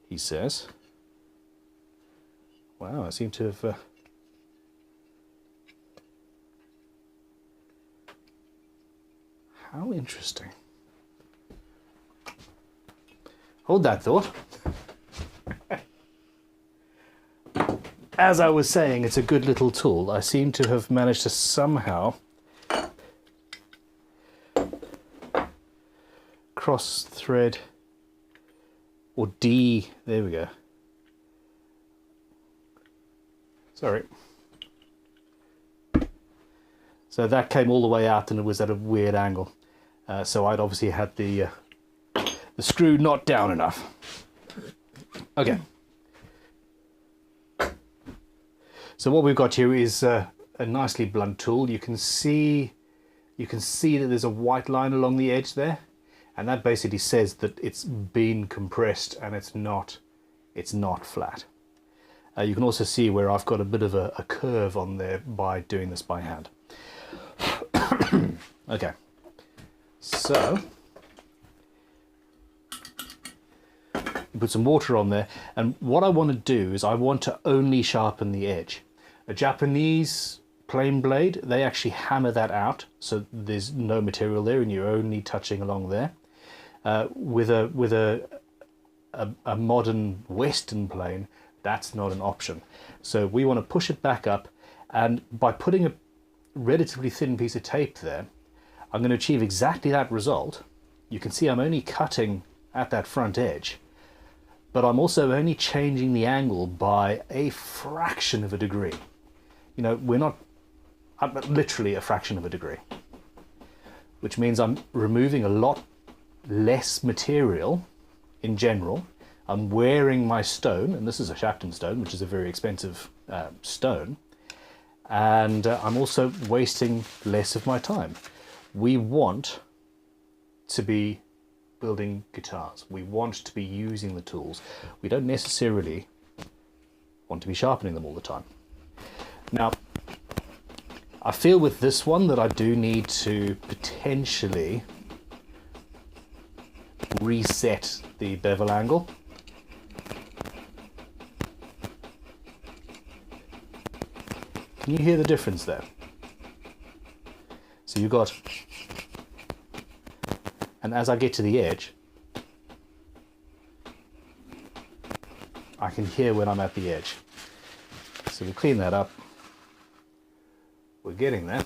He says. Wow, I seem to have. How interesting. Hold that thought. As I was saying, it's a good little tool. I seem to have managed to somehow cross thread or there we go. Sorry. So that came all the way out and it was at a weird angle. So I'd obviously had the screw not down enough. Okay. So what we've got here is a nicely blunt tool. You can see that there's a white line along the edge there, and that basically says that it's been compressed and it's not flat. You can also see where I've got a bit of a curve on there by doing this by hand. Okay, so put some water on there, and what I want to do is I want to only sharpen the edge. A Japanese plain blade, they actually hammer that out so there's no material there and you're only touching along there. With a modern Western plane, that's not an option. So we want to push it back up, and by putting a relatively thin piece of tape there, I'm going to achieve exactly that result. You can see I'm only cutting at that front edge, but I'm also only changing the angle by a fraction of a degree. You know, we're not, literally a fraction of a degree, which means I'm removing a lot less material in general. I'm wearing my stone, and this is a Sharpening stone, which is a very expensive stone, and I'm also wasting less of my time. We want to be building guitars. We want to be using the tools. We don't necessarily want to be sharpening them all the time. Now, I feel with this one that I do need to potentially reset the bevel angle. Can you hear the difference there? So you've got, and as I get to the edge, I can hear when I'm at the edge. So we'll clean that up. We're getting there.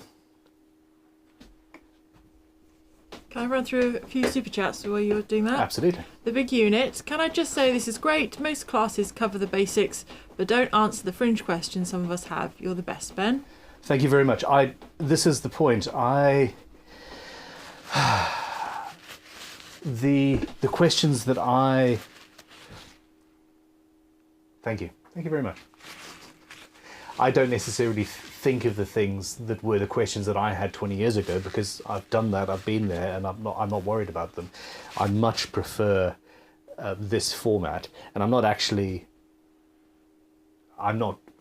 Can I run through a few super chats while you're doing that? Absolutely. The big unit. Can I just say this is great? Most classes cover the basics, but don't answer the fringe questions some of us have. You're the best, Ben. Thank you very much. This is the point. The questions that Thank you very much. I don't necessarily think of the things that were the questions that I had 20 years ago, because I've done that, I've been there, and I'm not worried about them. I much prefer this format, and I'm not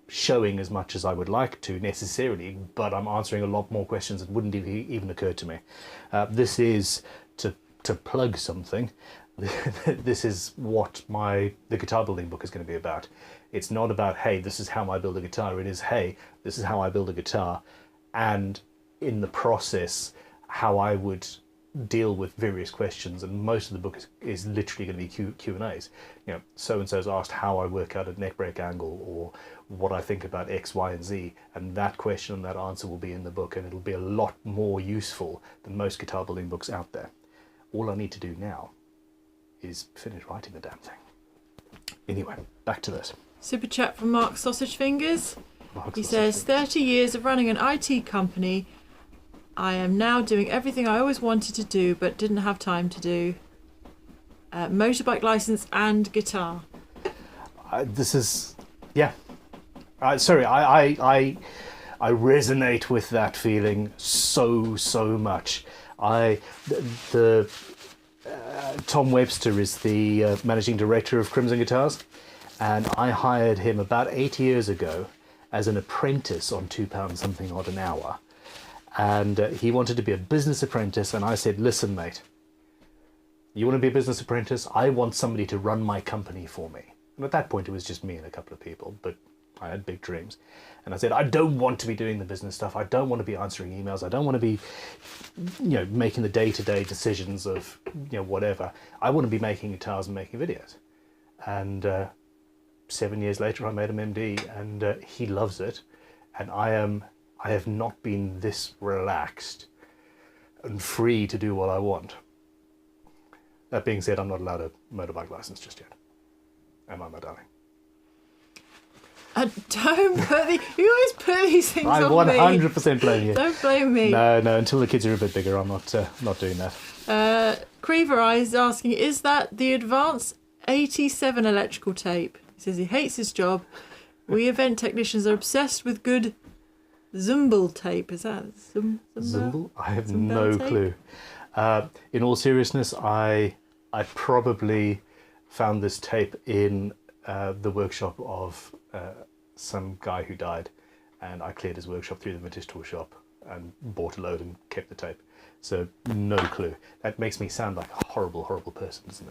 showing as much as I would like to necessarily, but I'm answering a lot more questions that wouldn't even occur to me. This is to plug something. This is what the guitar building book is going to be about. It's not about, hey, this is how I build a guitar. It is, hey, this is how I build a guitar, and in the process, how I would deal with various questions. And most of the book is literally going to be Q&As. You know, so-and-so's asked how I work out a neck break angle, or what I think about X, Y, and Z, and that question and that answer will be in the book, and it'll be a lot more useful than most guitar building books out there. All I need to do now is finish writing the damn thing. Anyway, back to this. Super chat from Mark Sausage Fingers. He Sausage says, Fingers. 30 years of running an IT company. I am now doing everything I always wanted to do but didn't have time to do. Motorbike license and guitar. This is, yeah. Sorry, I resonate with that feeling so much. Tom Webster is the managing director of Crimson Guitars, and I hired him about 8 years ago as an apprentice on £2 something odd an hour. And he wanted to be a business apprentice, and I said, listen, mate, you want to be a business apprentice? I want somebody to run my company for me. And at that point, it was just me and a couple of people, but I had big dreams. And I said, I don't want to be doing the business stuff. I don't want to be answering emails. I don't want to be, making the day-to-day decisions of, whatever. I want to be making guitars and making videos. And 7 years later, I made him MD, and he loves it. And I have not been this relaxed and free to do what I want. That being said, I'm not allowed a motorbike license just yet. Am I, my darling? Don't put you always put these things I on me. 100% blame you. Don't blame me. No, until the kids are a bit bigger, I'm not doing that. Creever Eyes is asking, is that the Advanced 87 electrical tape? He says he hates his job. We event technicians are obsessed with good Zumbel tape. Is that Zumbel? I have Zumbel no tape? clue. In all seriousness, I probably found this tape in the workshop of some guy who died, and I cleared his workshop through the vintage tool shop and bought a load and kept the tape. So no clue. That makes me sound like a horrible person, doesn't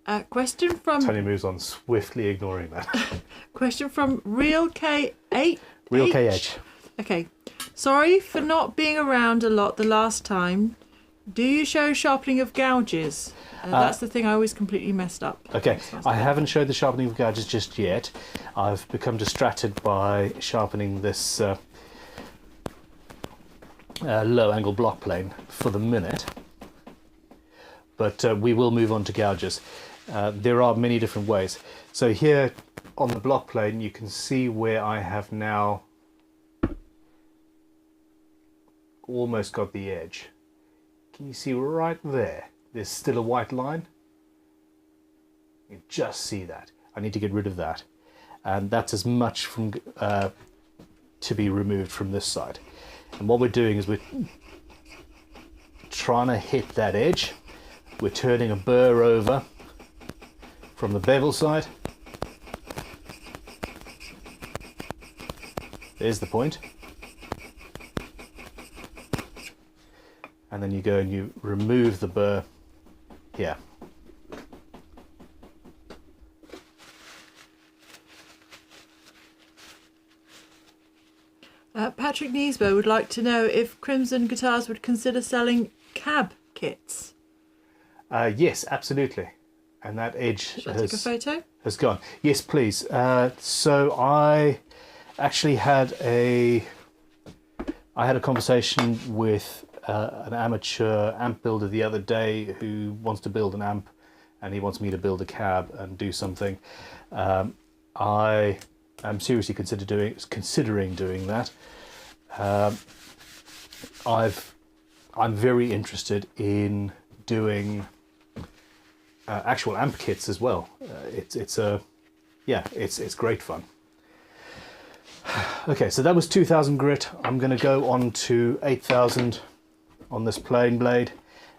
it? Question from Tony moves on, swiftly ignoring that. Question from Real K8. Real KH. Okay. Sorry for not being around a lot the last time. Do you show sharpening of gouges? That's the thing I always completely messed up. Okay, I haven't showed the sharpening of gouges just yet. I've become distracted by sharpening this low angle block plane for the minute. But we will move on to gouges. There are many different ways. So here on the block plane, you can see where I have now almost got the edge. Can you see right there? There's still a white line. You just see that. I need to get rid of that. And that's as much from to be removed from this side. And what we're doing is we're trying to hit that edge. We're turning a burr over from the bevel side. There's the point. And then you go and you remove the burr here. Patrick Neesbo would like to know if Crimson Guitars would consider selling cab kits. Yes, absolutely. And that edge Should I take a photo? has gone. Yes, please. So I actually had a conversation with an amateur amp builder the other day who wants to build an amp, and he wants me to build a cab and do something. I am seriously considering doing that. I'm very interested in doing actual amp kits as well. It's great fun. Okay, so that was 2000 grit. I'm going to go on to 8000 on this plain blade,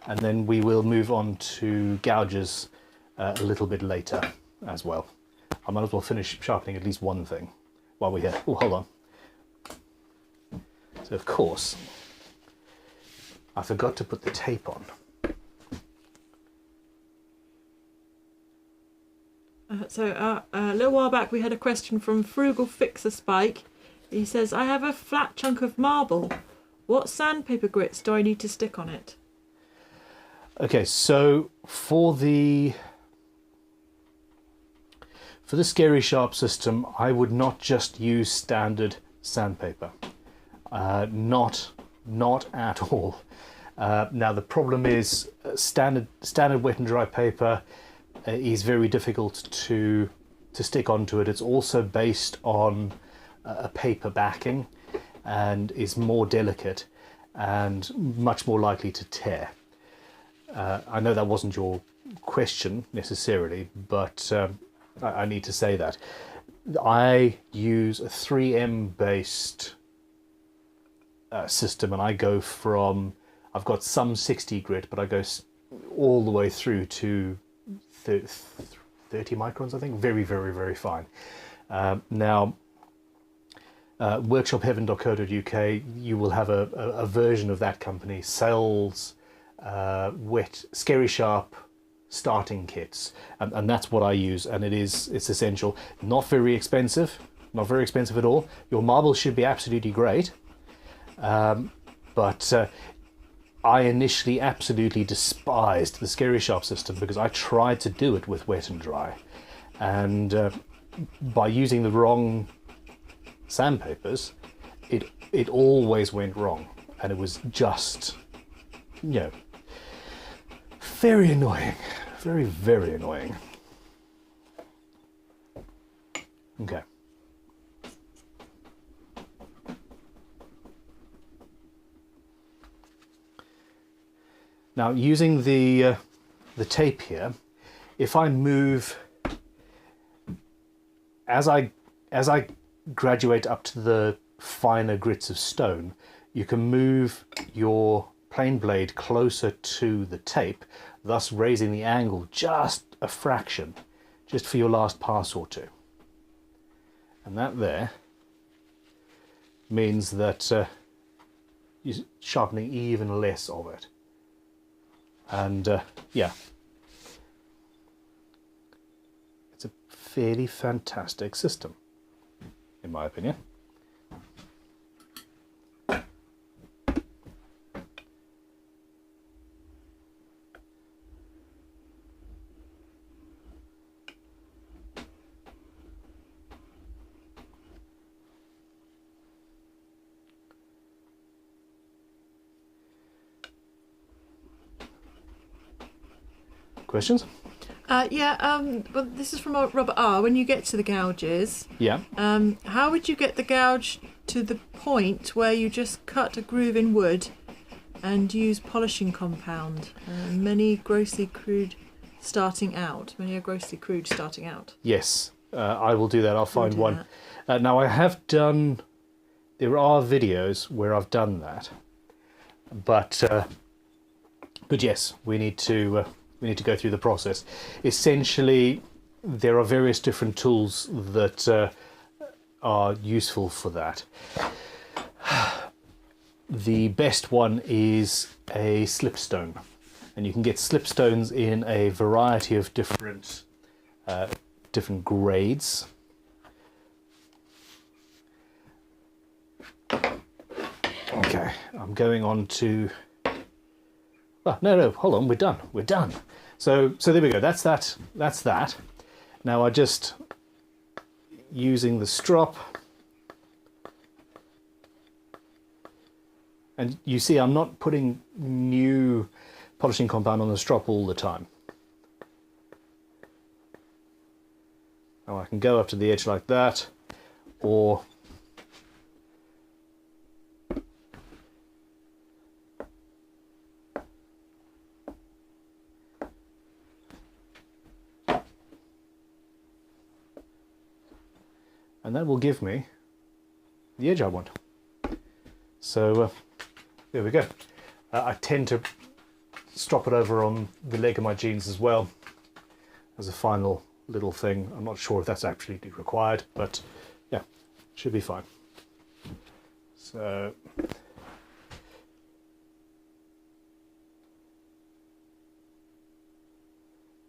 and then we will move on to gouges a little bit later as well. I might as well finish sharpening at least one thing while we're here. Oh, hold on. So of course, I forgot to put the tape on. A little while back we had a question from Frugal Fixer Spike. He says, I have a flat chunk of marble. What sandpaper grits do I need to stick on it? Okay, so for the Scary Sharp system, I would not just use standard sandpaper. Not at all. Now the problem is standard wet and dry paper is very difficult to stick onto it. It's also based on a paper backing and is more delicate and much more likely to tear. I know that wasn't your question necessarily, but I need to say that. I use a 3M based system, and I go from, I've got some 60 grit, but I go all the way through to 30 microns, I think. Very, very, very fine. Now, workshopheaven.co.uk, you will have a version of that company sells wet Scary Sharp starting kits, and that's what I use, and it's essential. Not very expensive at all. Your marbles should be absolutely great, but I initially absolutely despised the Scary Sharp system because I tried to do it with wet and dry, and by using the wrong sandpapers, it always went wrong, and it was just, you know, very annoying. Very, very annoying. Okay. Now, using the tape here, if I move as I graduate up to the finer grits of stone, you can move your plain blade closer to the tape, thus raising the angle just a fraction, just for your last pass or two. And that there means that you're sharpening even less of it. And yeah, it's a fairly fantastic system, in my opinion. Questions? Well, this is from Robert R. When you get to the gouges, Yeah. how would you get the gouge to the point where you just cut a groove in wood and use polishing compound? Many are grossly crude starting out. Yes, I will do that. I'll find one. Now, I have done. There are videos where I've done that, but yes, we need to go through the process. Essentially, there are various different tools that are useful for that. The best one is a slipstone, and you can get slipstones in a variety of different grades. Okay, I'm going on to. Oh, no, hold on, we're done. So there we go, that's that. Now I just, using the strop, and you see I'm not putting new polishing compound on the strop all the time. Now I can go up to the edge like that, or and that will give me the edge I want. So there we go. I tend to strop it over on the leg of my jeans as well as a final little thing. I'm not sure if that's actually required, but yeah, should be fine. So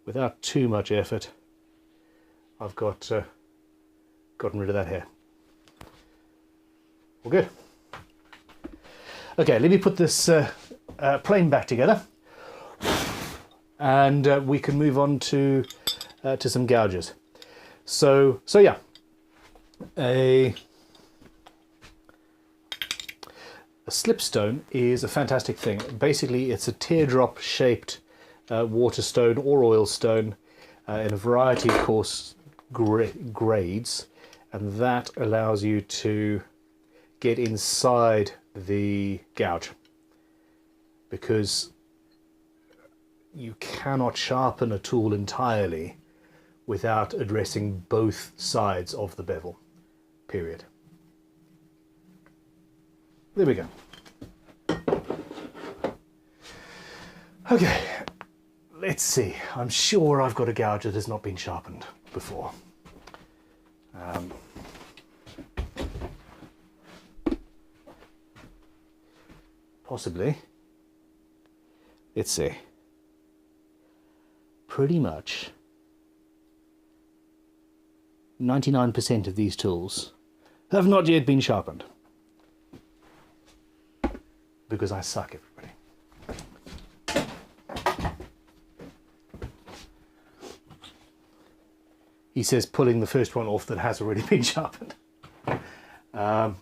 without too much effort, I've gotten rid of that hair. All good. Okay, let me put this plane back together, and we can move on to some gouges. So yeah, a slipstone is a fantastic thing. Basically, it's a teardrop shaped waterstone or oil stone in a variety of coarse grades, and that allows you to get inside the gouge, because you cannot sharpen a tool entirely without addressing both sides of the bevel, period. There we go. Okay, let's see. I'm sure I've got a gouge that has not been sharpened before. Possibly. Let's see. Pretty much 99% of these tools have not yet been sharpened. Because I suck, everybody. He says pulling the first one off that has already been sharpened. No.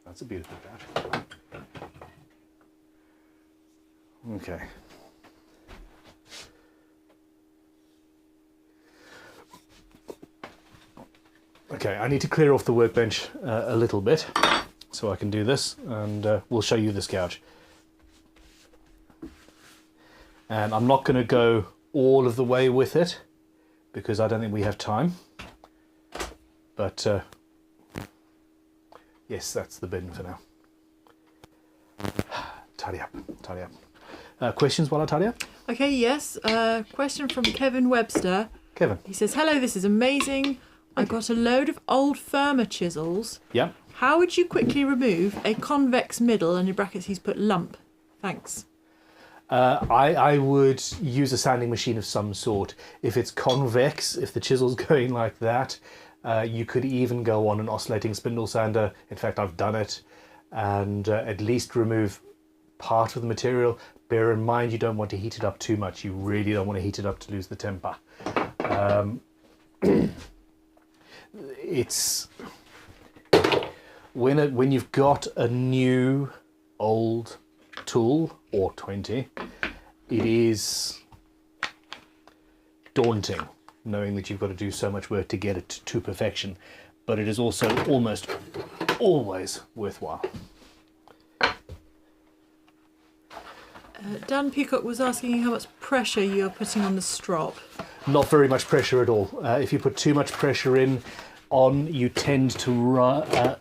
That's a beautiful gouge. Okay. Okay, I need to clear off the workbench a little bit so I can do this, and we'll show you this gouge. And I'm not going to go all of the way with it because I don't think we have time. But yes, that's the bin for now. Tidy up, tidy up. Questions while I tidy up? Okay, yes. Question from Kevin Webster. Kevin. He says, hello, this is amazing. I got a load of old firmer chisels. Yeah. How would you quickly remove a convex middle, and in brackets he's put lump? Thanks. I would use a sanding machine of some sort. If it's convex, if the chisel's going like that, you could even go on an oscillating spindle sander. In fact, I've done it, and at least remove part of the material. Bear in mind, you don't want to heat it up too much. You really don't want to heat it up to lose the temper. It's when you've got a new old tool or 20, it is daunting knowing that you've got to do so much work to get it to perfection, but it is also almost always worthwhile. Dan Peacock was asking how much pressure you're putting on the strop. Not very much pressure at all. If you put too much pressure on, you tend to oh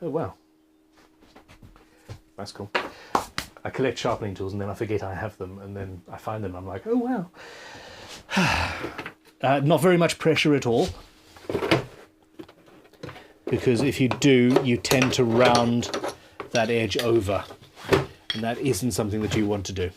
wow, that's cool. I collect sharpening tools and then I forget I have them, and then I find them and I'm like, oh wow. Not very much pressure at all, because if you do, you tend to round that edge over, and that isn't something that you want to do.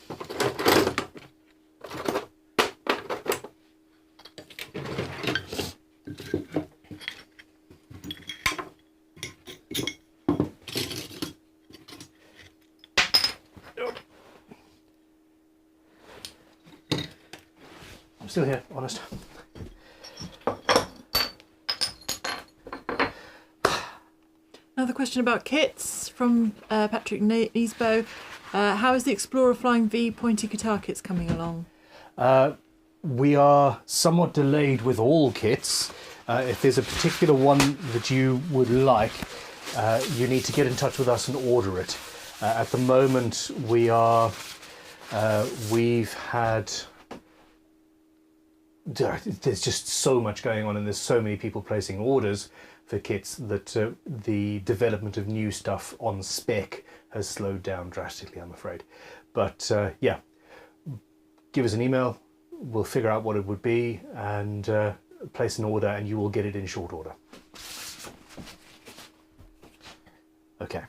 I'm still here, honest. Another question about kits from Patrick Niesbo. How is the Explorer Flying V pointy guitar kits coming along? We are somewhat delayed with all kits. If there's a particular one that you would like, you need to get in touch with us and order it. At the moment, we've had there's just so much going on, and there's so many people placing orders for kits that the development of new stuff on spec has slowed down drastically, I'm afraid. But yeah, give us an email, we'll figure out what it would be and place an order, and you will get it in short order. Okay.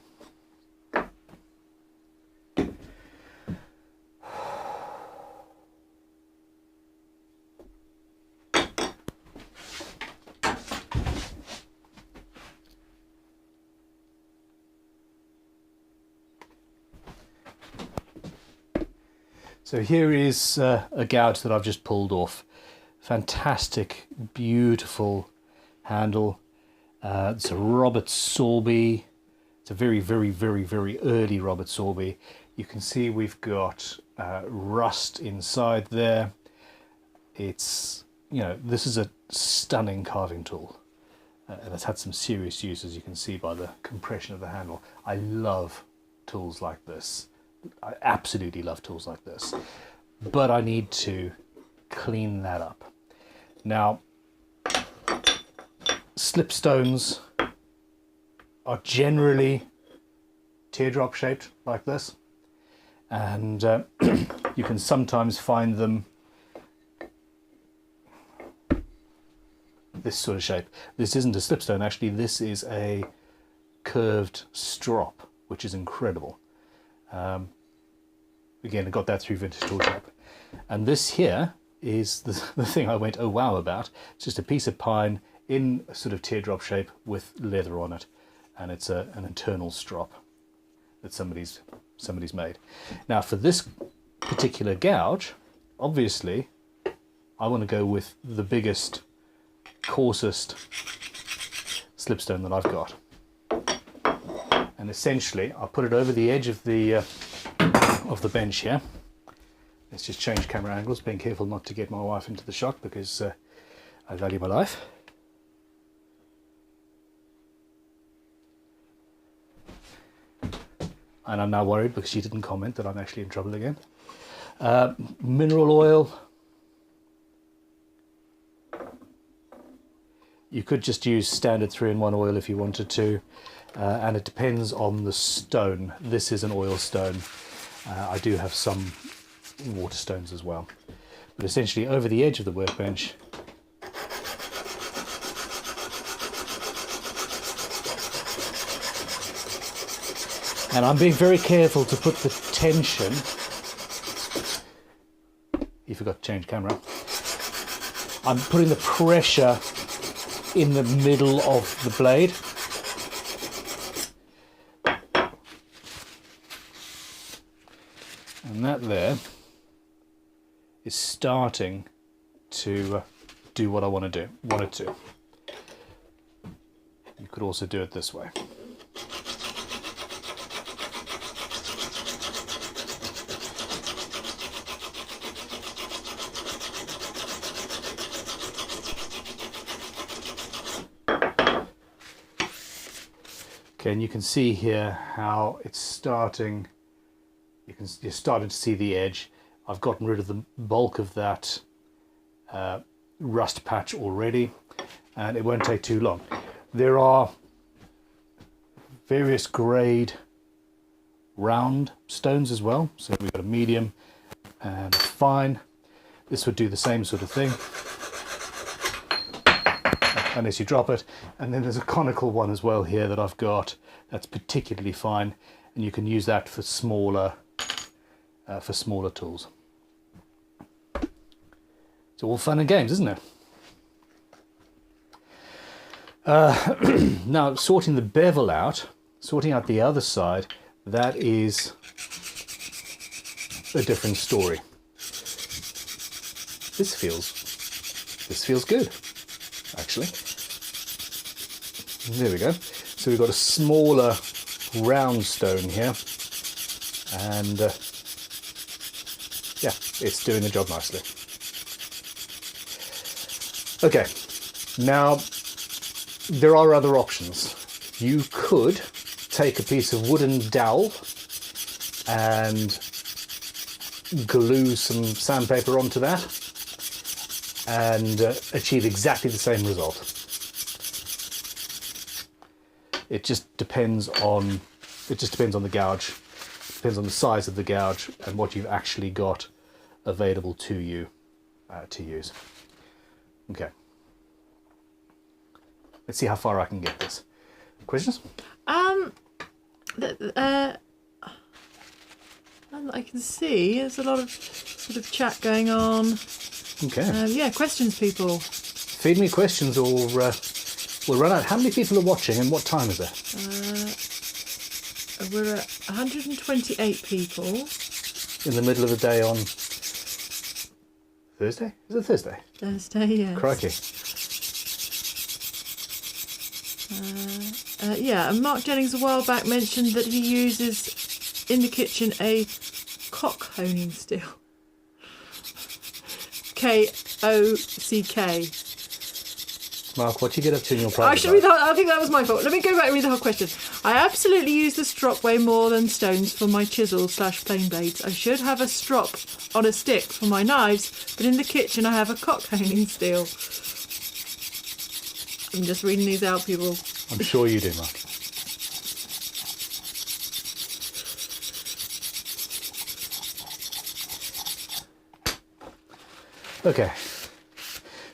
So here is a gouge that I've just pulled off. Fantastic, beautiful handle. It's a Robert Sorby. It's a very, very, very, very early Robert Sorby. You can see we've got rust inside there. It's, you know, this is a stunning carving tool. And it's had some serious use, as you can see by the compression of the handle. I love tools like this. I absolutely love tools like this, but I need to clean that up. Now, slipstones are generally teardrop shaped like this, and you can sometimes find them this sort of shape. This isn't a slipstone, actually. This is a curved strop, which is incredible. Again, I got that through Vintage Tool Shop. And this here is the thing I went oh wow about. It's just a piece of pine in a sort of teardrop shape with leather on it, and it's an internal strop that somebody's made. Now for this particular gouge, obviously I want to go with the biggest, coarsest slipstone that I've got. And essentially I'll put it over the edge of the bench here. Let's just change camera angles, being careful not to get my wife into the shot because I value my life. And I'm now worried because she didn't comment that I'm actually in trouble again. Mineral oil. You could just use standard 3-in-1 oil if you wanted to. And it depends on the stone. This is an oil stone. I do have some water stones as well. But essentially over the edge of the workbench, and I'm being very careful to put the tension. You forgot to change camera. I'm putting the pressure in the middle of the blade. And that there is starting to do what I want it to. You could also do it this way. Okay, and you can see here how it's starting. You're starting to see the edge. I've gotten rid of the bulk of that rust patch already, and it won't take too long. There are various grade round stones as well. So we've got a medium and a fine. This would do the same sort of thing, unless you drop it. And then there's a conical one as well here that I've got that's particularly fine, and you can use that for smaller tools. It's all fun and games, isn't it? Now, sorting the bevel out, sorting out the other side, that is a different story. This feels good, actually. There we go. So we've got a smaller round stone here, and yeah, it's doing the job nicely. Okay, now there are other options. You could take a piece of wooden dowel and glue some sandpaper onto that, and achieve exactly the same result. It just depends on the gouge, depends on the size of the gouge and what you've actually got available to you to use. Okay. Let's see how far I can get this. Questions? I can see there's a lot of sort of chat going on. Okay. Yeah, questions, people. Feed me questions or we'll run out. How many people are watching and what time is it? We're at 128 people. In the middle of the day on Thursday? Is it Thursday? Thursday, yes. Crikey. Yeah, and Mark Jennings a while back mentioned that he uses in the kitchen a cock honing steel. K-O-C-K. Mark, what do you get up to in your private I should read the whole, I think that was my fault. Let me go back and read the whole question. I absolutely use the strop way more than stones for my chisels / plane blades. I should have a strop on a stick for my knives, but in the kitchen I have a cock honing steel. I'm just reading these out, people. I'm sure you do, Mark. Okay,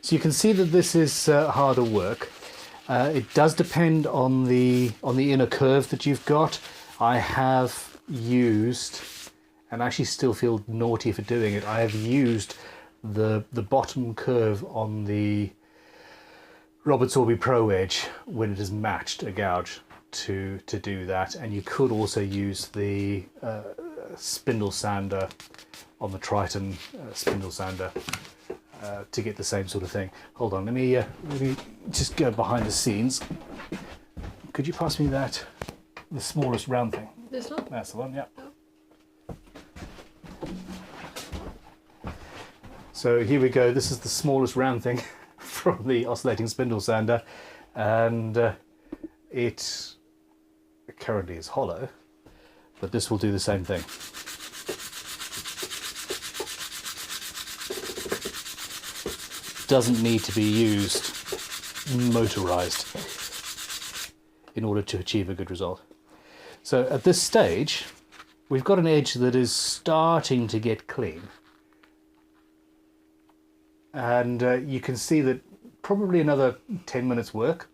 so you can see that this is harder work. It does depend on the inner curve that you've got. I have used, and I actually still feel naughty for doing it, I have used the bottom curve on the Robert Sorby Pro Edge when it has matched a gouge to do that, and you could also use the spindle sander on the Triton spindle sander to get the same sort of thing. Hold on, let me just go behind the scenes. Could you pass me the smallest round thing? This one? That's the one, yeah. So here we go, this is the smallest round thing from the oscillating spindle sander, and it currently is hollow, but this will do the same thing. Doesn't need to be used motorized in order to achieve a good result. So at this stage we've got an edge that is starting to get clean, and you can see that probably another 10 minutes work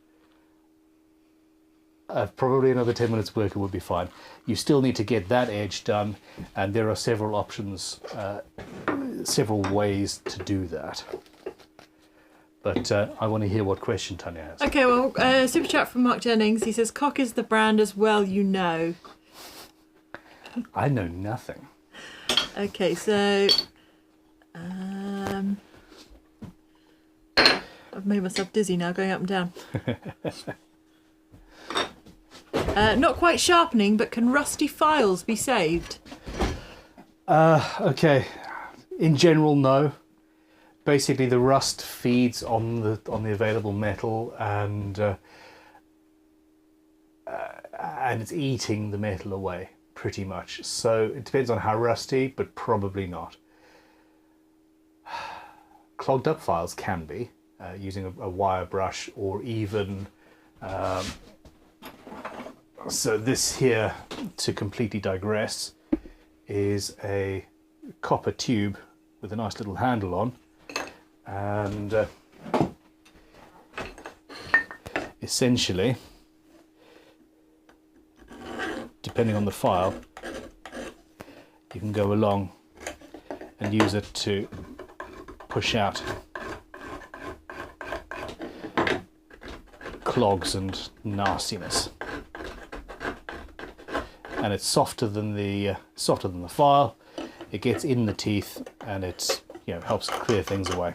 it would be fine. You still need to get that edge done, and there are several options, several ways to do that. But I want to hear what question Tanya has. Okay, well, super chat from Mark Jennings. He says, cock is the brand as well, you know. I know nothing. Okay, so... I've made myself dizzy now, going up and down. Not quite sharpening, but can rusty files be saved? Okay. In general, no. Basically, the rust feeds on the available metal, and it's eating the metal away pretty much. So it depends on how rusty, but probably not. Clogged up files can be using a wire brush, or even so this here, to completely digress, is a copper tube with a nice little handle on. And essentially, depending on the file, you can go along and use it to push out clogs and nastiness. And it's softer than the file. It gets in the teeth, and it helps clear things away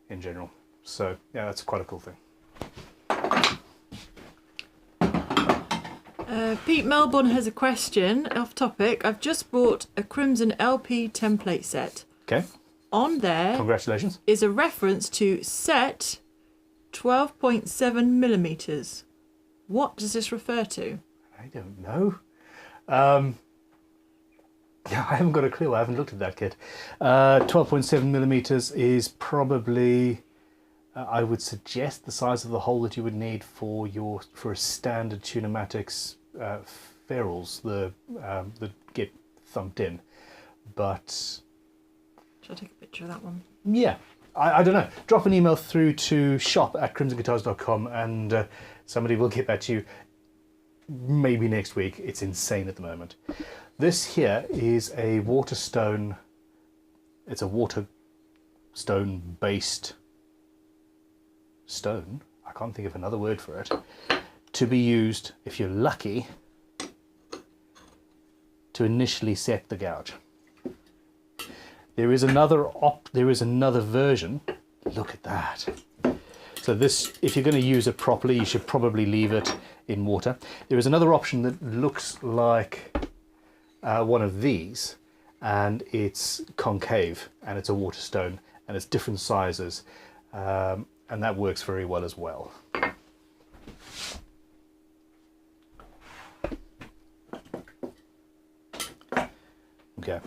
in general. So yeah, that's quite a cool thing. Pete Melbourne has a question off topic. I've just bought a Crimson LP template set. Okay. On there, congratulations, is a reference to set 12.7 millimeters. What does this refer to? I don't know. Yeah, I haven't got a clue. I haven't looked at that kit. 12.7 millimeters is probably, I would suggest, the size of the hole that you would need for a standard Tunematics ferrules that get thumped in. But should I take a picture of that one? yeah, I don't know. Drop an email through to shop@crimsonguitars.com and somebody will get back to you maybe next week. It's insane at the moment. This here is a Waterstone. It's a Waterstone based stone. I can't think of another word for it. To be used, if you're lucky, to initially set the gouge. There is another version. Look at that. So this, if you're going to use it properly, you should probably leave it in water. There is another option that looks like one of these, and it's concave, and it's a Waterstone, and it's different sizes, and that works very well as well. Okay,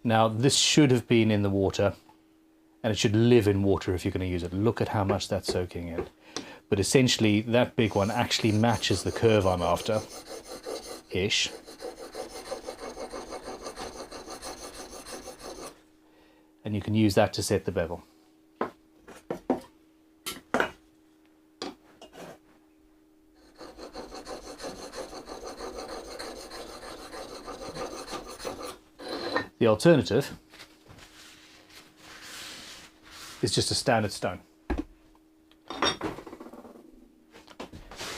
now this should have been in the water, and it should live in water if you're going to use it. Look at how much that's soaking in. But essentially, that big one actually matches the curve I'm after, ish. And you can use that to set the bevel. The alternative is just a standard stone.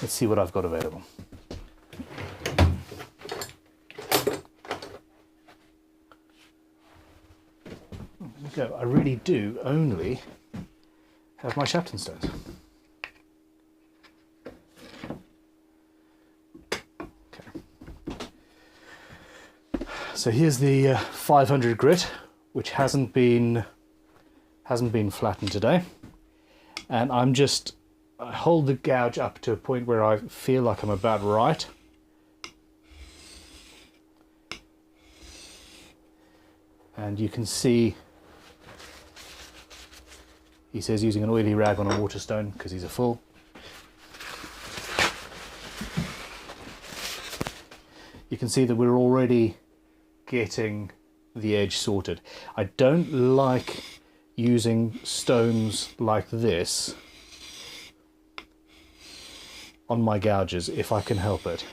Let's see what I've got available. There we go. I really do only have my Sharpening stones. Okay. So here's the 500 grit, which hasn't been flattened today, and I hold the gouge up to a point where I feel like I'm about right. And you can see he says using an oily rag on a Waterstone because he's a fool. You can see that we're already getting the edge sorted. I don't like using stones like this on my gouges if I can help it.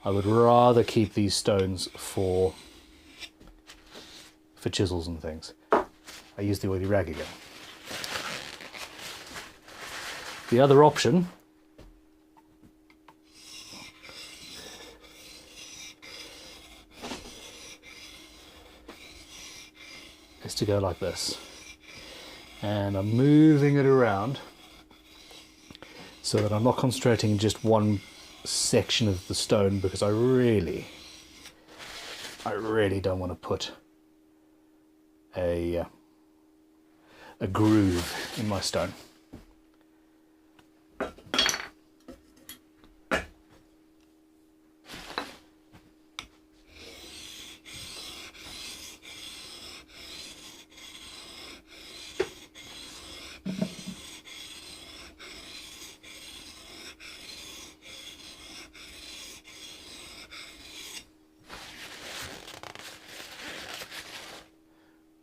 I would rather keep these stones for chisels and things. I use the oily rag again. The other option is to go like this, and I'm moving it around so that I'm not concentrating in just one section of the stone, because I really don't want to put a groove in my stone.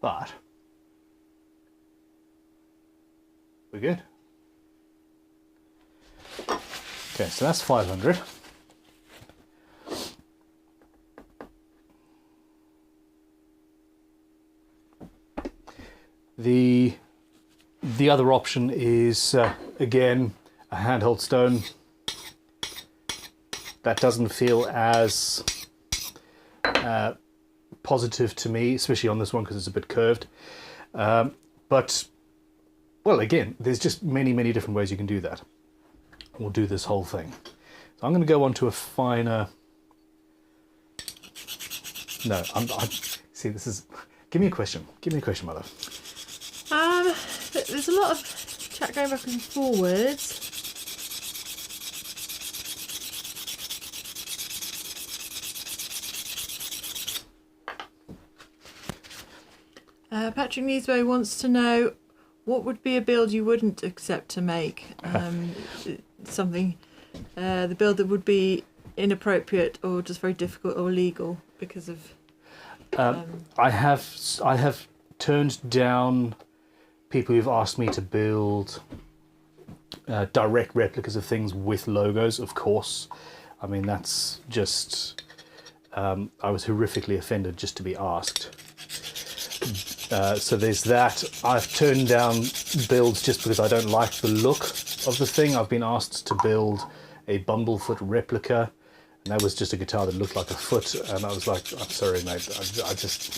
But we're good. Okay, so that's 500. The other option is again a handheld stone. That doesn't feel as positive to me, especially on this one because it's a bit curved. But, well, again, there's just many different ways you can do that. We'll do this whole thing. So I'm going to go on to a finer... No, see, this is... Give me a question. Give me a question, my love. There's a lot of chat going back and forwards. Patrick Neesway wants to know what would be a build you wouldn't accept to make. Something, the build that would be inappropriate or just very difficult or illegal because of. I have turned down people who've asked me to build direct replicas of things with logos. Of course, I mean that's just. I was horrifically offended just to be asked. So there's that. I've turned down builds just because I don't like the look of the thing. I've been asked to build a Bumblefoot replica, and that was just a guitar that looked like a foot, and I was like, I'm sorry, mate, I just...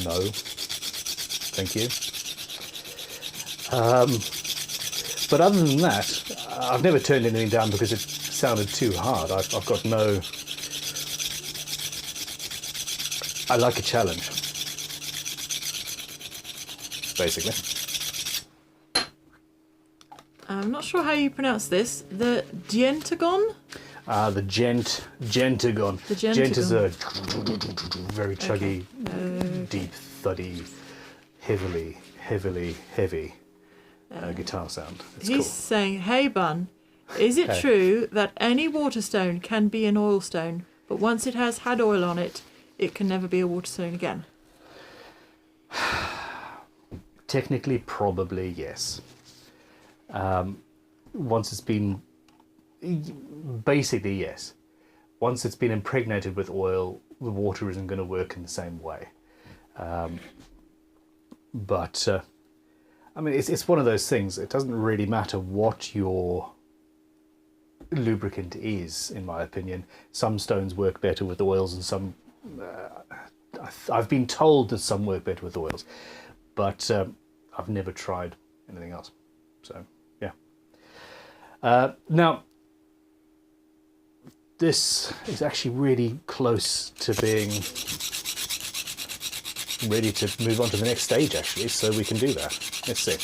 no. Thank you. But other than that, I've never turned anything down because it sounded too hard. I've got no... I like a challenge. Basically. I'm not sure how you pronounce this. The Gentagon? The Gentagon. The Gentagon. Gent is a very chuggy, deep, thuddy, heavy guitar sound. It's He's cool. saying, hey Bun, is it true that any waterstone can be an oil stone, but once it has had oil on it, it can never be a waterstone again? Technically, probably yes. Once it's been, basically yes. Once it's been impregnated with oil, the water isn't going to work in the same way. But I mean, it's one of those things. It doesn't really matter what your lubricant is, in my opinion. Some stones work better with oils, and some. I've been told that some work better with oils, but I've never tried anything else. So, yeah. Now, this is actually really close to being ready to move on to the next stage, actually, so we can do that. Let's see.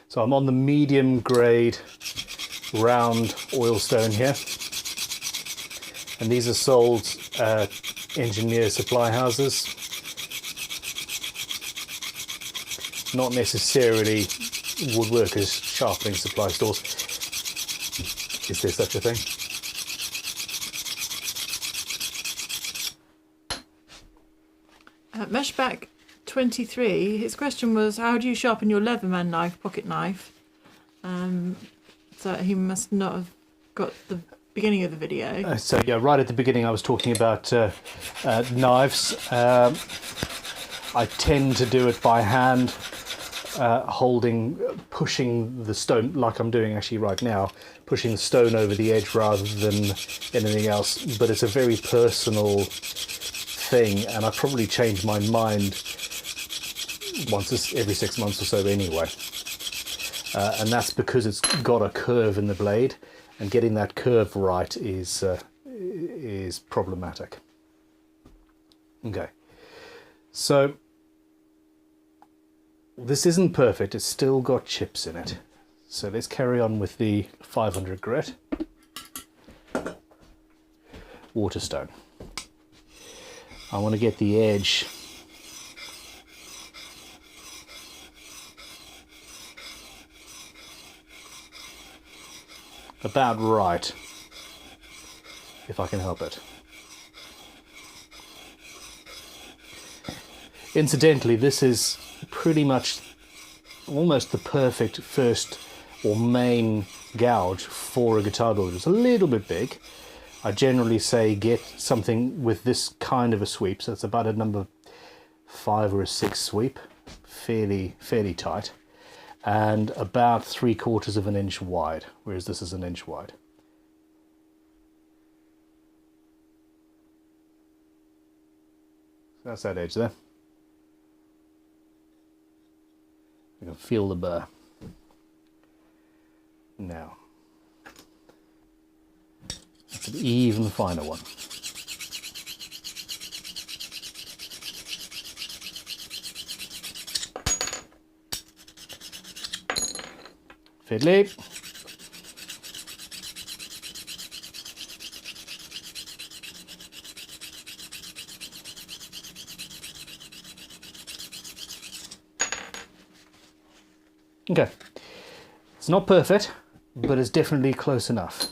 So I'm on the medium grade round oil stone here, and these are sold at engineer supply houses, not necessarily woodworkers sharpening supply stores. Is there such a thing? Meshback 23, his question was, how do you sharpen your Leatherman knife, pocket knife? So he must not have got the beginning of the video. So yeah, right at the beginning I was talking about knives. I tend to do it by hand, pushing the stone, like I'm doing actually right now, pushing the stone over the edge rather than anything else. But it's a very personal thing, and I probably change my mind every 6 months or so anyway. And that's because it's got a curve in the blade, and getting that curve right is problematic. Okay, so this isn't perfect, it's still got chips in it. So let's carry on with the 500 grit Waterstone. I want to get the edge about right, if I can help it. Incidentally, this is pretty much almost the perfect first or main gouge for a guitar builder. It's a little bit big. I generally say get something with this kind of a sweep, so it's about a number 5 or a 6 sweep, fairly tight, and about 3/4 of an inch wide, whereas this is an inch wide. So that's that edge there. You can feel the burr. Now, that's an even finer one. Fiddly. Okay, it's not perfect, but it's definitely close enough.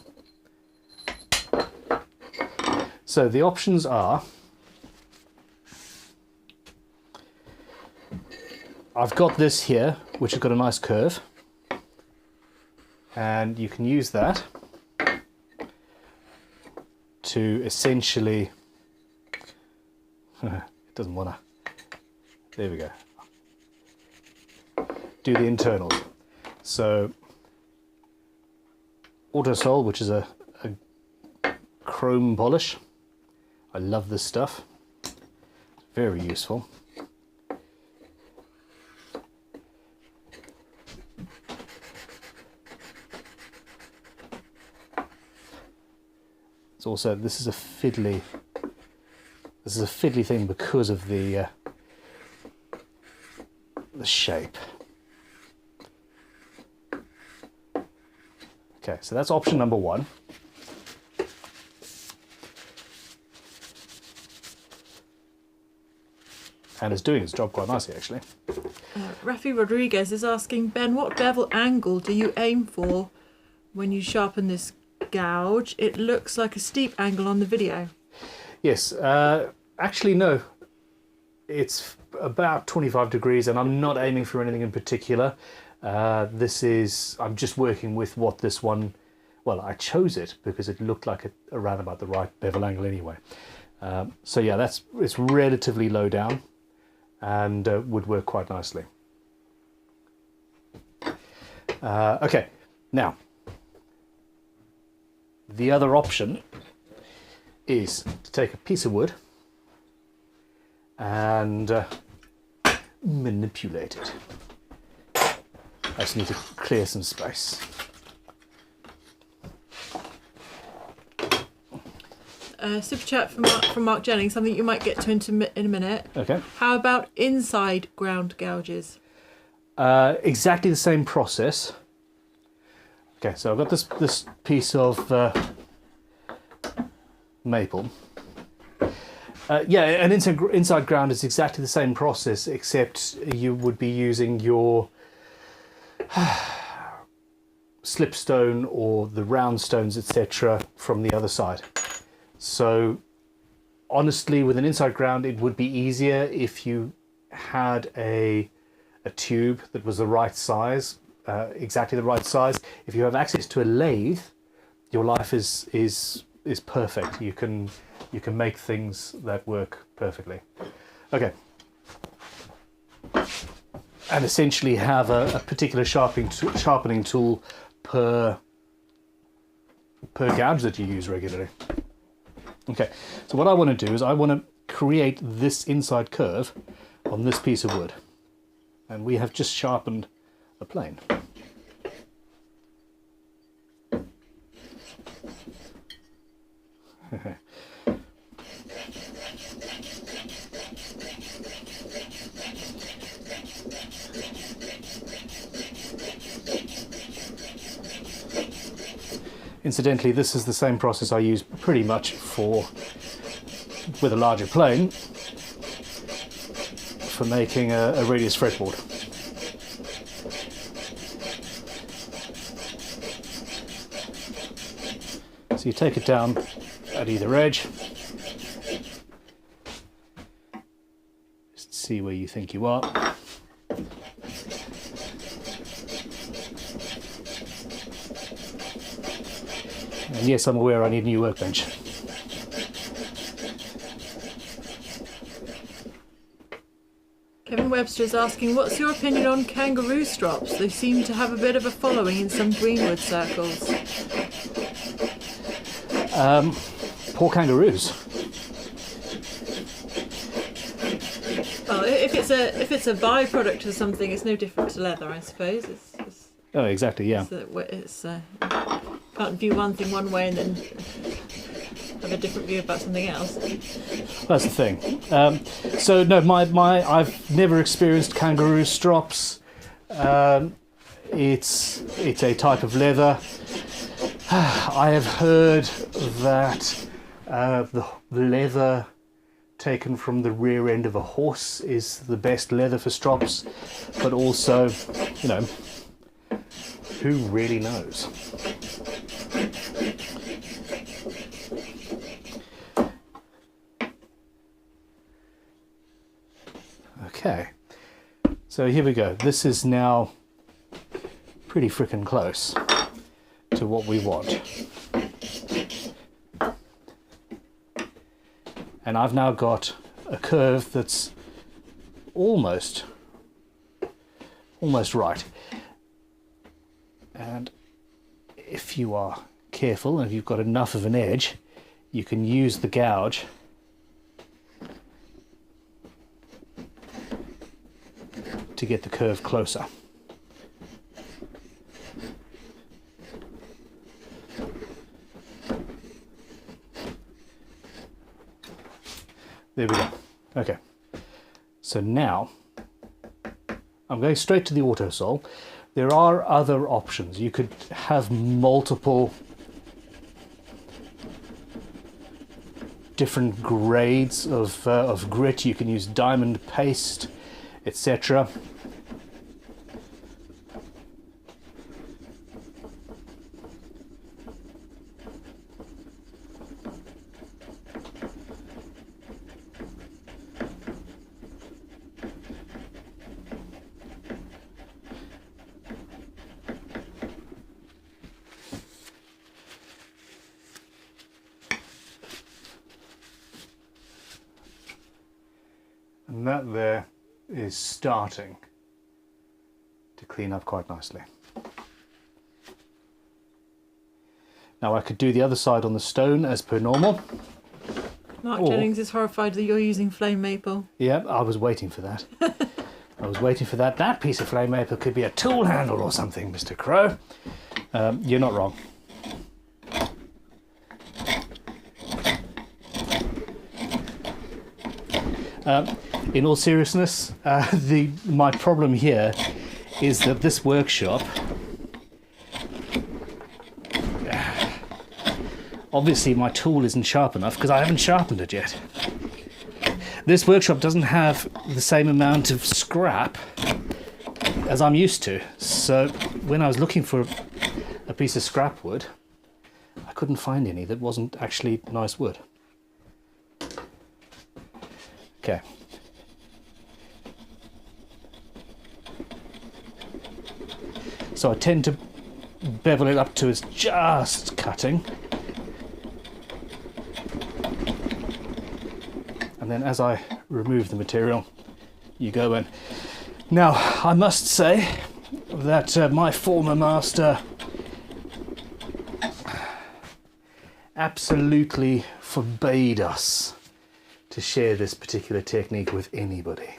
So the options are, I've got this here, which has got a nice curve, and you can use that to essentially, it doesn't want to, there we go, do the internals. So Autosol, which is a chrome polish. I love this stuff. Very useful. It's also, this is a fiddly thing because of the shape. Okay, so that's option number one. And it's doing its job quite nicely, actually. Rafi Rodriguez is asking, Ben, what bevel angle do you aim for when you sharpen this gouge? It looks like a steep angle on the video. Yes, actually no. It's about 25 degrees and I'm not aiming for anything in particular. I'm just working with what this one, well, I chose it because it looked like around about the right bevel angle anyway. So yeah, it's relatively low down and would work quite nicely. Okay, now, the other option is to take a piece of wood and manipulate it. I just need to clear some space. Super chat from Mark Jennings, something you might get to in a minute. Okay. How about inside ground gouges? Exactly the same process. Okay, so I've got this piece of maple. Yeah, and inside ground is exactly the same process, except you would be using your slipstone or the round stones, etc., from the other side. So honestly, with an inside ground, it would be easier if you had a tube that was the right size, exactly the right size. If you have access to a lathe, your life is perfect. You can make things that work perfectly. Okay. And essentially have a particular sharpening tool per gouge that you use regularly. Okay, so what I want to do is I want to create this inside curve on this piece of wood. And we have just sharpened a plane. Incidentally, this is the same process I use pretty much with a larger plane for making a radius fretboard. So you take it down at either edge, just see where you think you are. And yes, I'm aware I need a new workbench. Kevin Webster is asking, what's your opinion on kangaroo strops? They seem to have a bit of a following in some greenwood circles. Poor kangaroos. Well, if it's a byproduct of something, it's no different to leather, I suppose. Oh, exactly, yeah. Can't view one thing one way and then have a different view about something else. That's the thing. So no, I've never experienced kangaroo strops. it's a type of leather. I have heard that the leather taken from the rear end of a horse is the best leather for strops, but also, you know, who really knows? Okay, so here we go. This is now pretty frickin' close to what we want. And I've now got a curve that's almost right. And if you are careful and if you've got enough of an edge, you can use the gouge to get the curve closer. There we go. Okay. So now I'm going straight to the auto sole. There are other options. You could have multiple different grades of grit. You can use diamond paste, etc. And that there is starting to clean up quite nicely. Now I could do the other side on the stone as per normal. Mark Jennings is horrified that you're using flame maple. Yeah, I was waiting for that. I was waiting for that. That piece of flame maple could be a tool handle or something, Mr. Crowe. You're not wrong. In all seriousness, my problem here is that this workshop, obviously my tool isn't sharp enough because I haven't sharpened it yet. This workshop doesn't have the same amount of scrap as I'm used to, so when I was looking for a piece of scrap wood, I couldn't find any that wasn't actually nice wood. Okay. So I tend to bevel it up to it's just cutting. And then as I remove the material, you go in. Now, I must say that my former master absolutely forbade us to share this particular technique with anybody.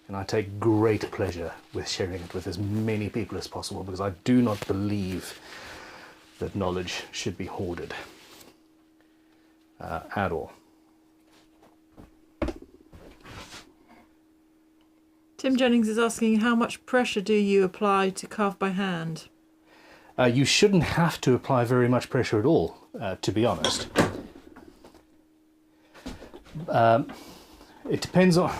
And I take great pleasure with sharing it with as many people as possible because I do not believe that knowledge should be hoarded at all. Tim Jennings is asking, how much pressure do you apply to carve by hand? You shouldn't have to apply very much pressure at all, to be honest. It depends on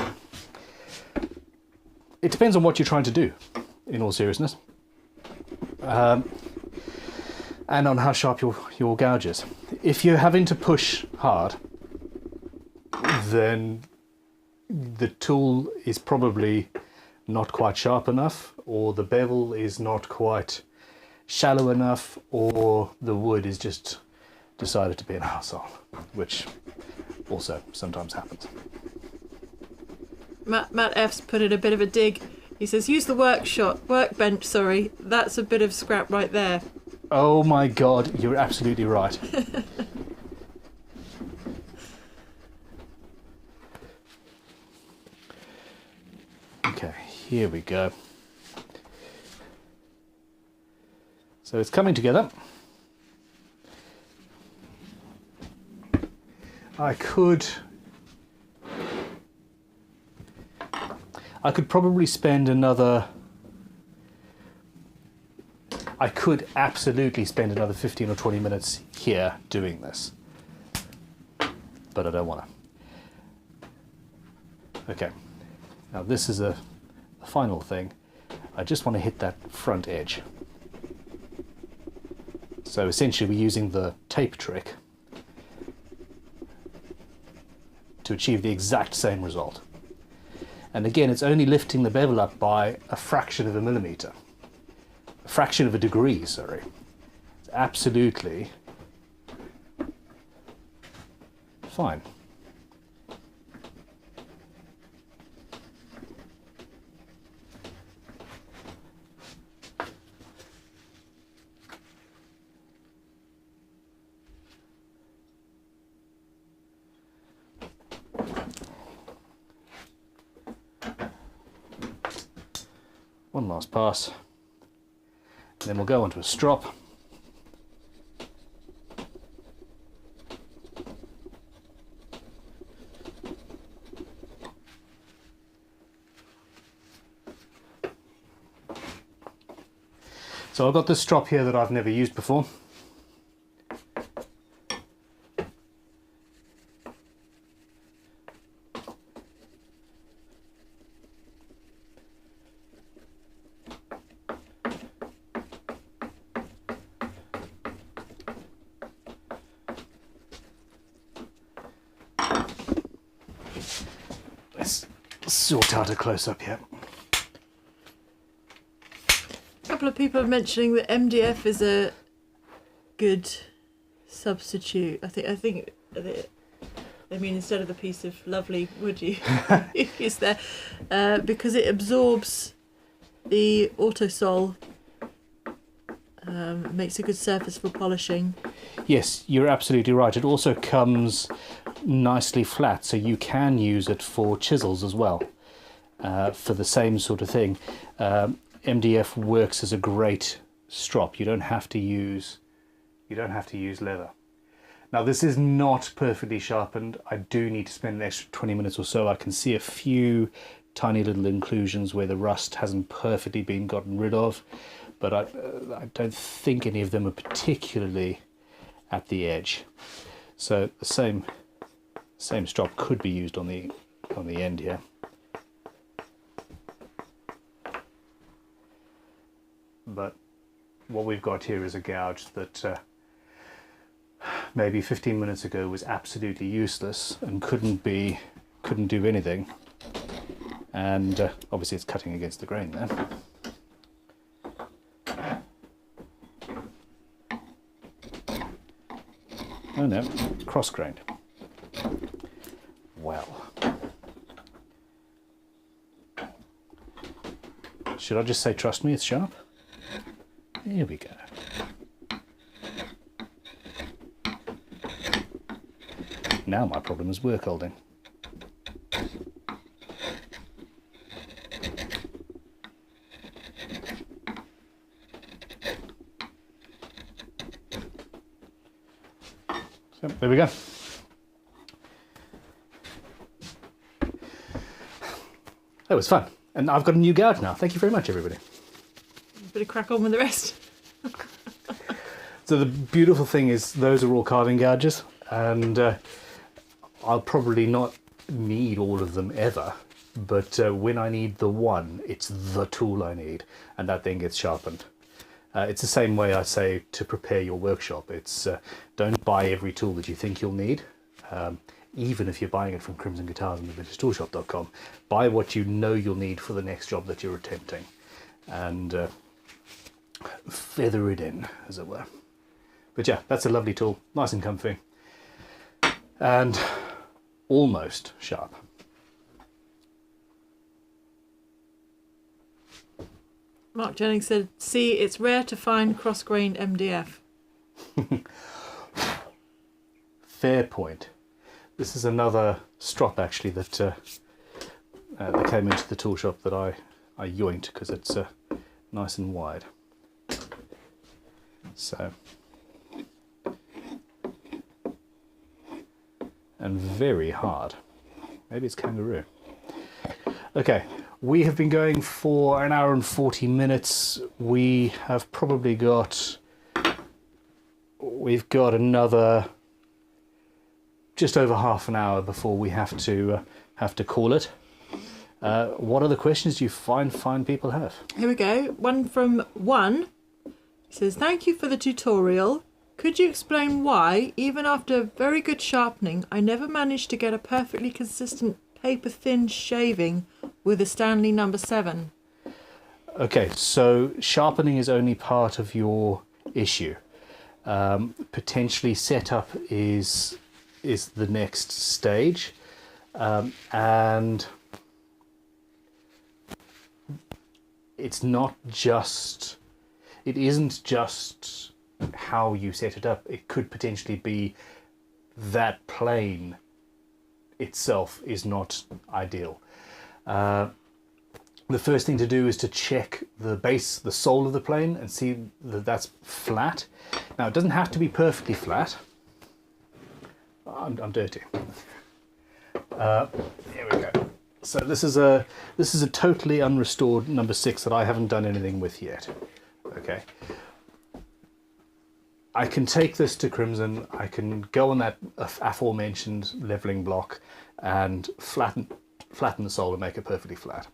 what you're trying to do, in all seriousness, and on how sharp your gouge is. If you're having to push hard, then the tool is probably not quite sharp enough, or the bevel is not quite shallow enough, or the wood is just decided to be an arsehole, which also sometimes happens. Matt F's put in a bit of a dig. He says, use the workbench, sorry. That's a bit of scrap right there. Oh my God, you're absolutely right. Okay, here we go. So it's coming together. I could probably spend another I could absolutely spend another 15 or 20 minutes here doing this, but I don't want to. Okay, now this is the final thing. I just want to hit that front edge. So essentially we're using the tape trick to achieve the exact same result. And again, it's only lifting the bevel up by a fraction of a millimeter. A fraction of a degree, sorry. It's absolutely fine. One last pass, and then we'll go onto a strop. So I've got this strop here that I've never used before. Let's sort out a close-up here. A couple of people are mentioning that MDF is a good substitute. I think I mean, instead of the piece of lovely wood you use there, because it absorbs the autosol, makes a good surface for polishing. Yes, you're absolutely right. It also comes nicely flat, so you can use it for chisels as well, for the same sort of thing. MDF works as a great strop. You don't have to use leather. Now this is not perfectly sharpened. I do need to spend an extra 20 minutes or so. I can see a few tiny little inclusions where the rust hasn't perfectly been gotten rid of, but I don't think any of them are particularly at the edge. So the same strop could be used on the end here. But what we've got here is a gouge that maybe 15 minutes ago was absolutely useless and couldn't do anything, and obviously it's cutting against the grain there. Oh no, cross-grained. Well, should I just say trust me, it's sharp? Here we go. Now my problem is work holding. So there we go. That was fun. And I've got a new gouge now. Thank you very much, everybody. Better crack on with the rest. So the beautiful thing is those are all carving gouges, and I'll probably not need all of them ever, but when I need the one, it's the tool I need, and that thing gets sharpened. It's the same way I say to prepare your workshop. It's don't buy every tool that you think you'll need, even if you're buying it from Crimson Guitars and thevintageToolshop.com. Buy what you know you'll need for the next job that you're attempting, and feather it in, as it were. But yeah, that's a lovely tool, nice and comfy, and almost sharp. Mark Jennings said, see, it's rare to find cross-grained MDF. Fair point. This is another strop actually that came into the tool shop that I yoinked because it's nice and wide. So, and very hard. Maybe it's Kangaroo. Okay, We have been going for an hour and 40 minutes. We've got another just over half an hour before we have to call it. What other questions do you find people have? Here we go. One from One. He says, thank you for the tutorial. Could you explain why, even after very good sharpening, I never managed to get a perfectly consistent paper-thin shaving with a Stanley number 7? Okay, so sharpening is only part of your issue. Potentially setup is the next stage, and it isn't just how you set it up. It could potentially be that plane itself is not ideal. The first thing to do is to check the sole of the plane, and see that that's flat. Now, it doesn't have to be perfectly flat. I'm dirty. Here we go. So this is a totally unrestored number 6 that I haven't done anything with yet. Okay. I can take this to Crimson. I can go on that aforementioned leveling block and flatten the sole and make it perfectly flat.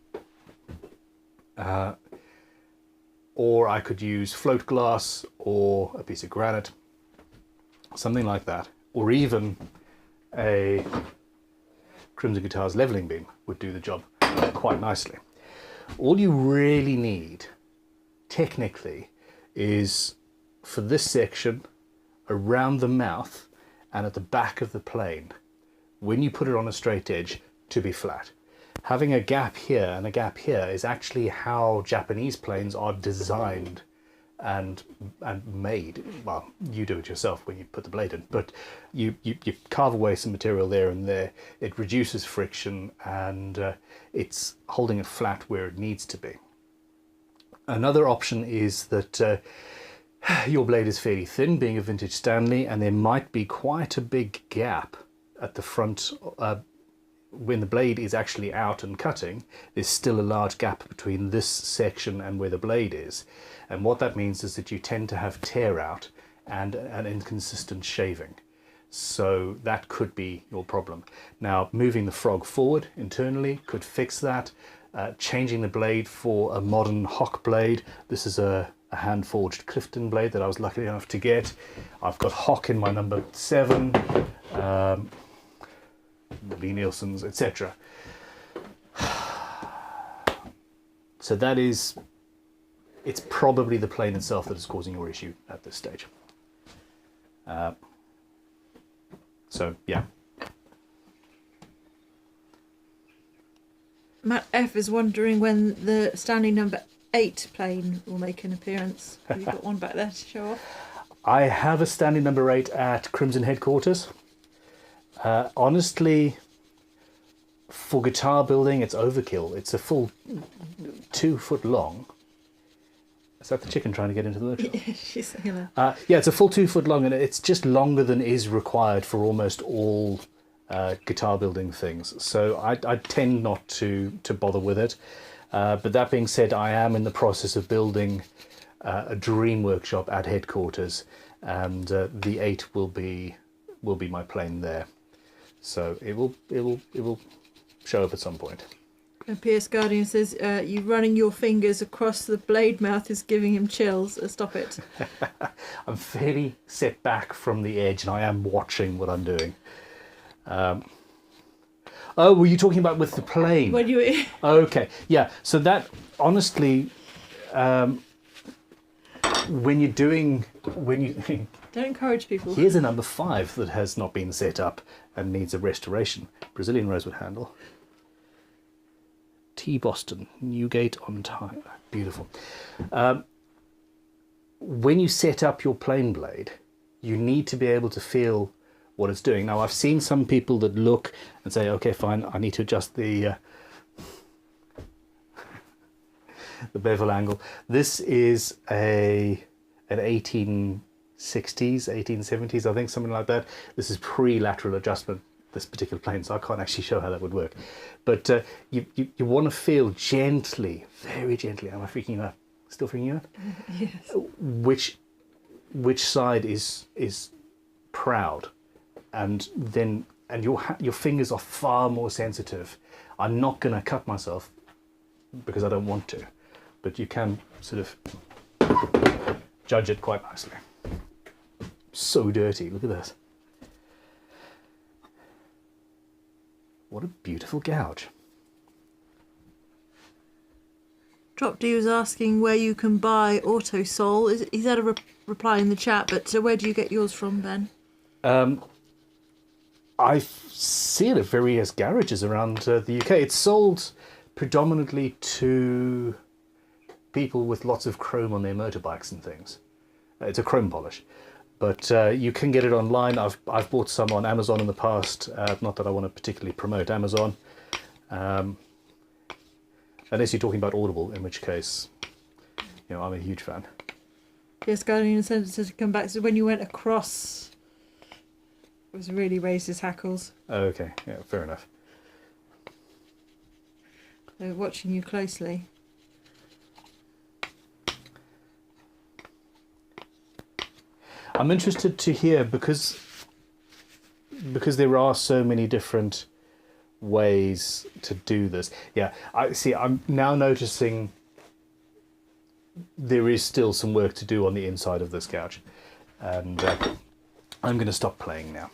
Or I could use float glass or a piece of granite, something like that, or even a Crimson Guitars leveling beam would do the job quite nicely. All you really need, technically, is for this section around the mouth and at the back of the plane, when you put it on a straight edge, to be flat. Having a gap here and a gap here is actually how Japanese planes are designed and made. Well, you do it yourself when you put the blade in, but you carve away some material there and there. It reduces friction, and it's holding it flat where it needs to be. Another option is that your blade is fairly thin, being a vintage Stanley, and there might be quite a big gap at the front. When the blade is actually out and cutting, there's still a large gap between this section and where the blade is. And what that means is that you tend to have tear out and an inconsistent shaving. So that could be your problem. Now, moving the frog forward internally could fix that. Changing the blade for a modern Hock blade. This is a hand-forged Clifton blade that I was lucky enough to get. I've got Hock in my number 7. Lee Nielsen's, etc. So it's probably the plane itself that is causing your issue at this stage. So yeah. Matt F is wondering when the Stanley number 8 plane will make an appearance. Have you got one back there to show off? I have a Stanley number 8 at Crimson headquarters. Honestly, for guitar building, it's overkill. It's a full 2 foot long. Is that the chicken trying to get into the workshop? Yeah, she's saying that. Yeah, it's a full 2 foot long, and it's just longer than is required for almost all guitar building things. So I tend not to bother with it. But that being said, I am in the process of building a dream workshop at headquarters, and the 8 will be my plane there. So it will show up at some point. And Pierce Guardian says, you running your fingers across the blade mouth is giving him chills. Stop it. I'm fairly set back from the edge, and I am watching what I'm doing. Oh, were you talking about with the plane? When you Okay, yeah. So that, honestly, when you don't encourage people. Here's a number 5 that has not been set up and needs a restoration. Brazilian rosewood handle. T Boston, Newgate on time. Beautiful. When you set up your plane blade, you need to be able to feel what it's doing. Now, I've seen some people that look and say, okay, fine, I need to adjust the bevel angle. This is an 1860s, 1870s, I think, something like that. This is pre-lateral adjustment this particular plane, so I can't actually show how that would work. But you want to feel gently, very gently. Am I freaking you out? Still freaking you out? Yes. Which side is proud, and your fingers are far more sensitive. I'm not going to cut myself because I don't want to, but you can sort of judge it quite nicely. So dirty, look at this. What a beautiful gouge. Drop D was asking where you can buy Auto Sol. He's had a reply in the chat, but where do you get yours from, Ben? I see it at various garages around the UK. It's sold predominantly to people with lots of chrome on their motorbikes and things. It's a chrome polish, but you can get it online. I've bought some on Amazon in the past. Not that I want to particularly promote Amazon, unless you're talking about Audible, in which case, I'm a huge fan. Yes, Guardian said to come back. So when you went across, it was really raised his hackles. Oh, okay, yeah, fair enough. They're watching you closely. I'm interested to hear because there are so many different ways to do this. Yeah, I'm now noticing there is still some work to do on the inside of this gouge, and I'm going to stop playing now.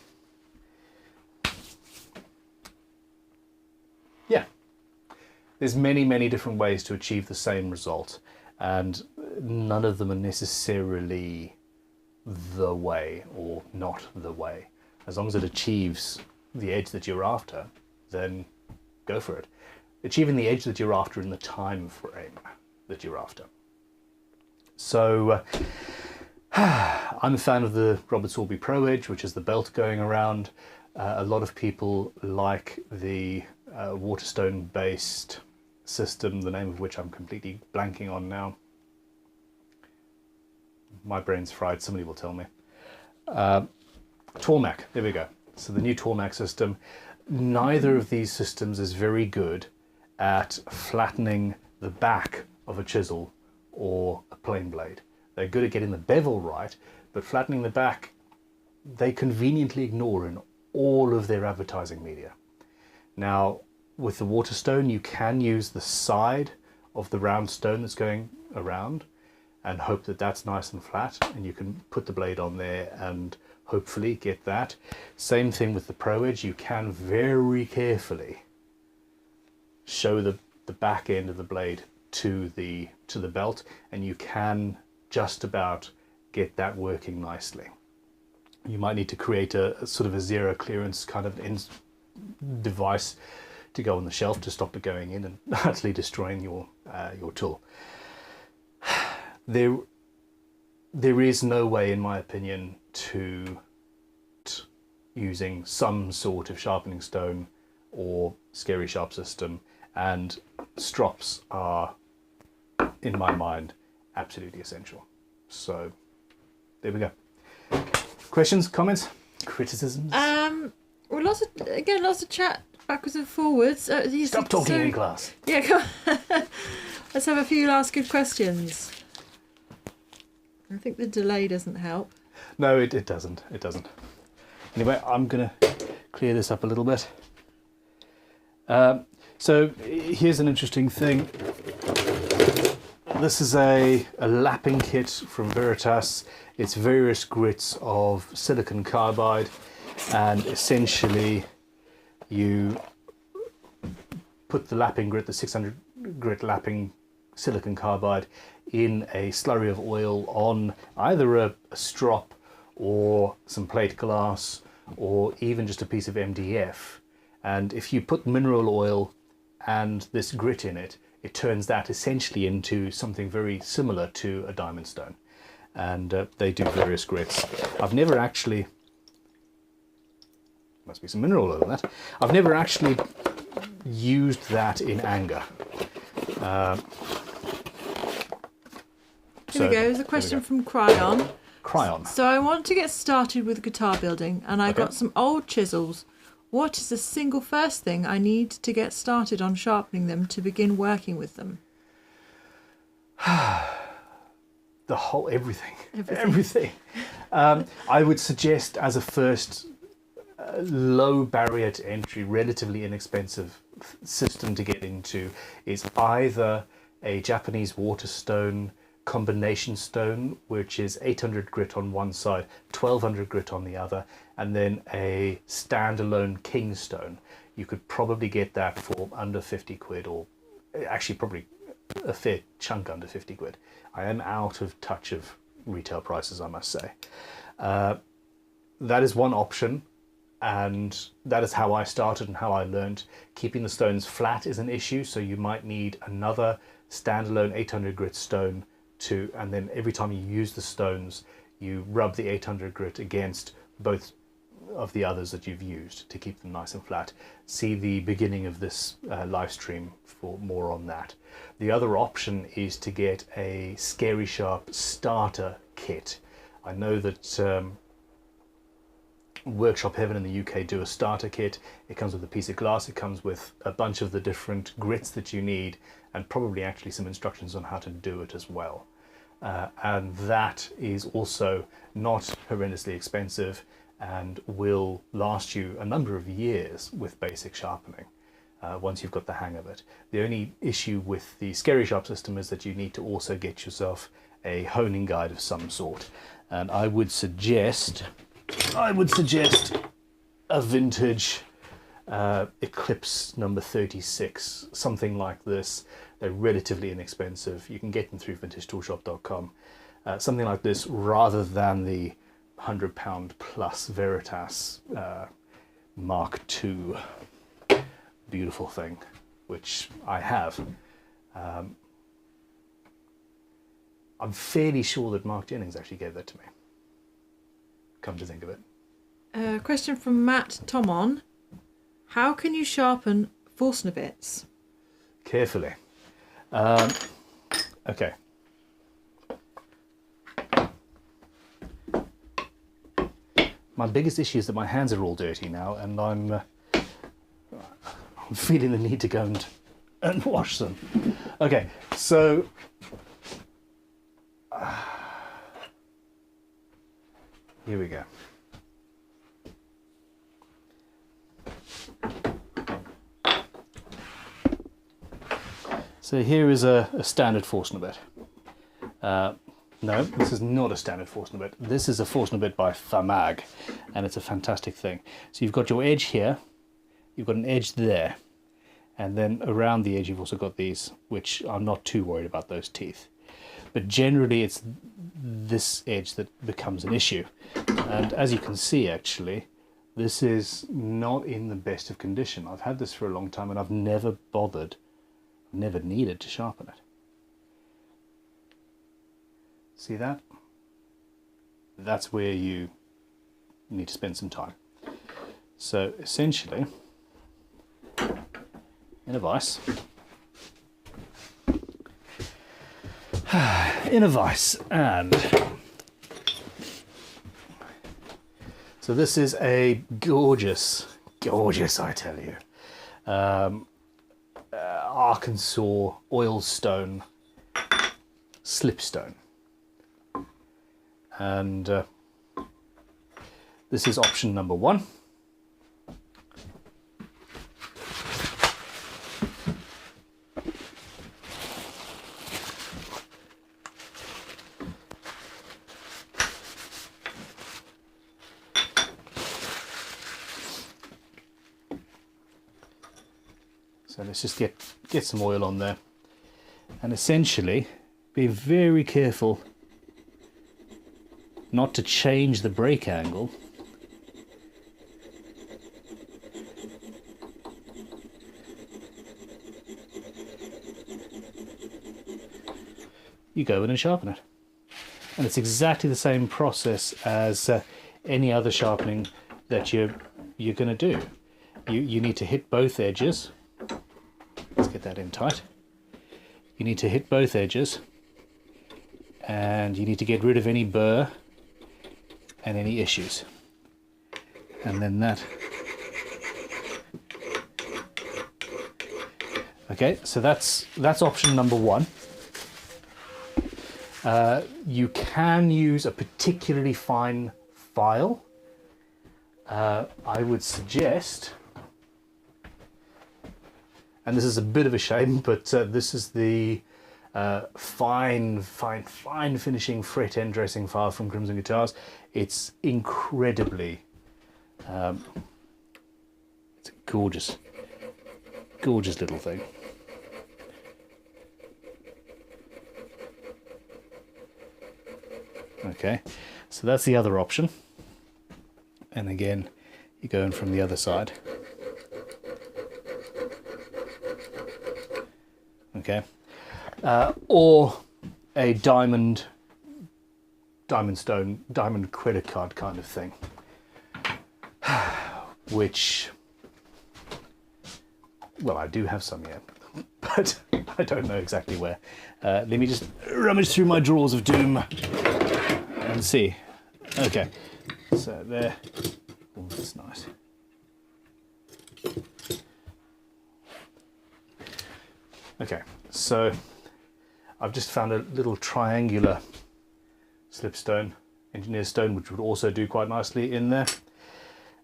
Yeah, there's many different ways to achieve the same result, and none of them are necessarily the way or not the way. As long as it achieves the edge that you're after, then go for it. Achieving the edge that you're after in the time frame that you're after. So I'm a fan of the Robert Sorby Pro Edge, which is the belt going around. A lot of people like the Waterstone based system, the name of which I'm completely blanking on now. My brain's fried, somebody will tell me. Tormac, there we go. So the new Tormac system. Neither of these systems is very good at flattening the back of a chisel or a plane blade. They're good at getting the bevel right, but flattening the back, they conveniently ignore in all of their advertising media. Now, with the Waterstone, you can use the side of the round stone that's going around and hope that that's nice and flat, and you can put the blade on there and hopefully get that. Same thing with the Pro Edge. You can very carefully show the back end of the blade to the belt, and you can just about get that working nicely. You might need to create a sort of a zero clearance kind of device to go on the shelf to stop it going in and utterly destroying your tool. There is no way, in my opinion, to using some sort of sharpening stone or scary sharp system, and strops are, in my mind, absolutely essential. So there we go. Questions, comments, criticisms? Well, lots of chat backwards and forwards. Stop talking in class. Yeah, come on. Let's have a few last good questions. I think the delay doesn't help. No, it doesn't. It doesn't. Anyway, I'm going to clear this up a little bit. So here's an interesting thing. This is a lapping kit from Veritas. It's various grits of silicon carbide, and essentially you put the lapping grit, the 600 grit lapping silicon carbide, in a slurry of oil on either a strop or some plate glass or even just a piece of MDF. And if you put mineral oil and this grit in it, it turns that essentially into something very similar to a diamond stone. And they do various grits. I've never actually, must be some mineral oil in that, I've never actually used that in anger. Here we go. There's a question from Cryon. Cryon. So I want to get started with guitar building, and I got some old chisels. What is the single first thing I need to get started on sharpening them to begin working with them? The whole everything. I would suggest as a first low barrier to entry, relatively inexpensive system to get into is either a Japanese Waterstone combination stone, which is 800 grit on one side, 1200 grit on the other, and then a standalone king stone. You could probably get that for under 50 quid, or actually probably a fair chunk under 50 quid. I am out of touch of retail prices, I must say. That is one option, and that is how I started and how I learned. Keeping the stones flat is an issue, so you might need another standalone 800 grit stone and then every time you use the stones, you rub the 800 grit against both of the others that you've used to keep them nice and flat. See the beginning of this live stream for more on that. The other option is to get a Scary Sharp starter kit. I know that Workshop Heaven in the UK do a starter kit. It comes with a piece of glass, it comes with a bunch of the different grits that you need, and probably actually some instructions on how to do it as well. And that is also not horrendously expensive and will last you a number of years with basic sharpening once you've got the hang of it. The only issue with the Scary Sharp system is that you need to also get yourself a honing guide of some sort. And I would suggest a vintage Eclipse number 36, something like this. They're relatively inexpensive. You can get them through vintagetoolshop.com. Something like this rather than the £100 plus Veritas Mark II beautiful thing, which I have. I'm fairly sure that Mark Jennings actually gave that to me, come to think of it. Question from Matt Tomon. How can you sharpen Forstner bits? Carefully. Okay. My biggest issue is that my hands are all dirty now, and I'm feeling the need to go and wash them. Okay, so here we go. So here is a standard Forstner bit. No, this is not a standard Forstner bit. This is a Forstner bit by Famag, and it's a fantastic thing. So you've got your edge here, you've got an edge there, and then around the edge you've also got these, which I'm not too worried about those teeth. But generally it's this edge that becomes an issue. And as you can see, actually, this is not in the best of condition. I've had this for a long time and I've never bothered, never needed to sharpen it. See that? That's where you need to spend some time. So essentially, in a vise, and so this is a gorgeous, I tell you, Arkansas oilstone slipstone. And this is option number 1. So let's just get some oil on there, and essentially be very careful not to change the break angle. You go in and sharpen it. And it's exactly the same process as any other sharpening that you're going to do. You need to hit both edges. Let's get that in tight. You need to hit both edges, and you need to get rid of any burr and any issues, and then that Okay, so that's option number one. You can use a particularly fine file. I would suggest, and this is a bit of a shame, but this is the fine finishing fret end dressing file from Crimson Guitars. It's incredibly, it's a gorgeous little thing. Okay, so that's the other option. And again, you go in from the other side. Okay, or a diamond stone, diamond credit card kind of thing, which, well, I do have some here, but I don't know exactly where. Let me just rummage through my drawers of doom and see. Okay, so there. Oh, that's nice. Okay, so I've just found a little triangular slipstone, engineer's stone, which would also do quite nicely in there.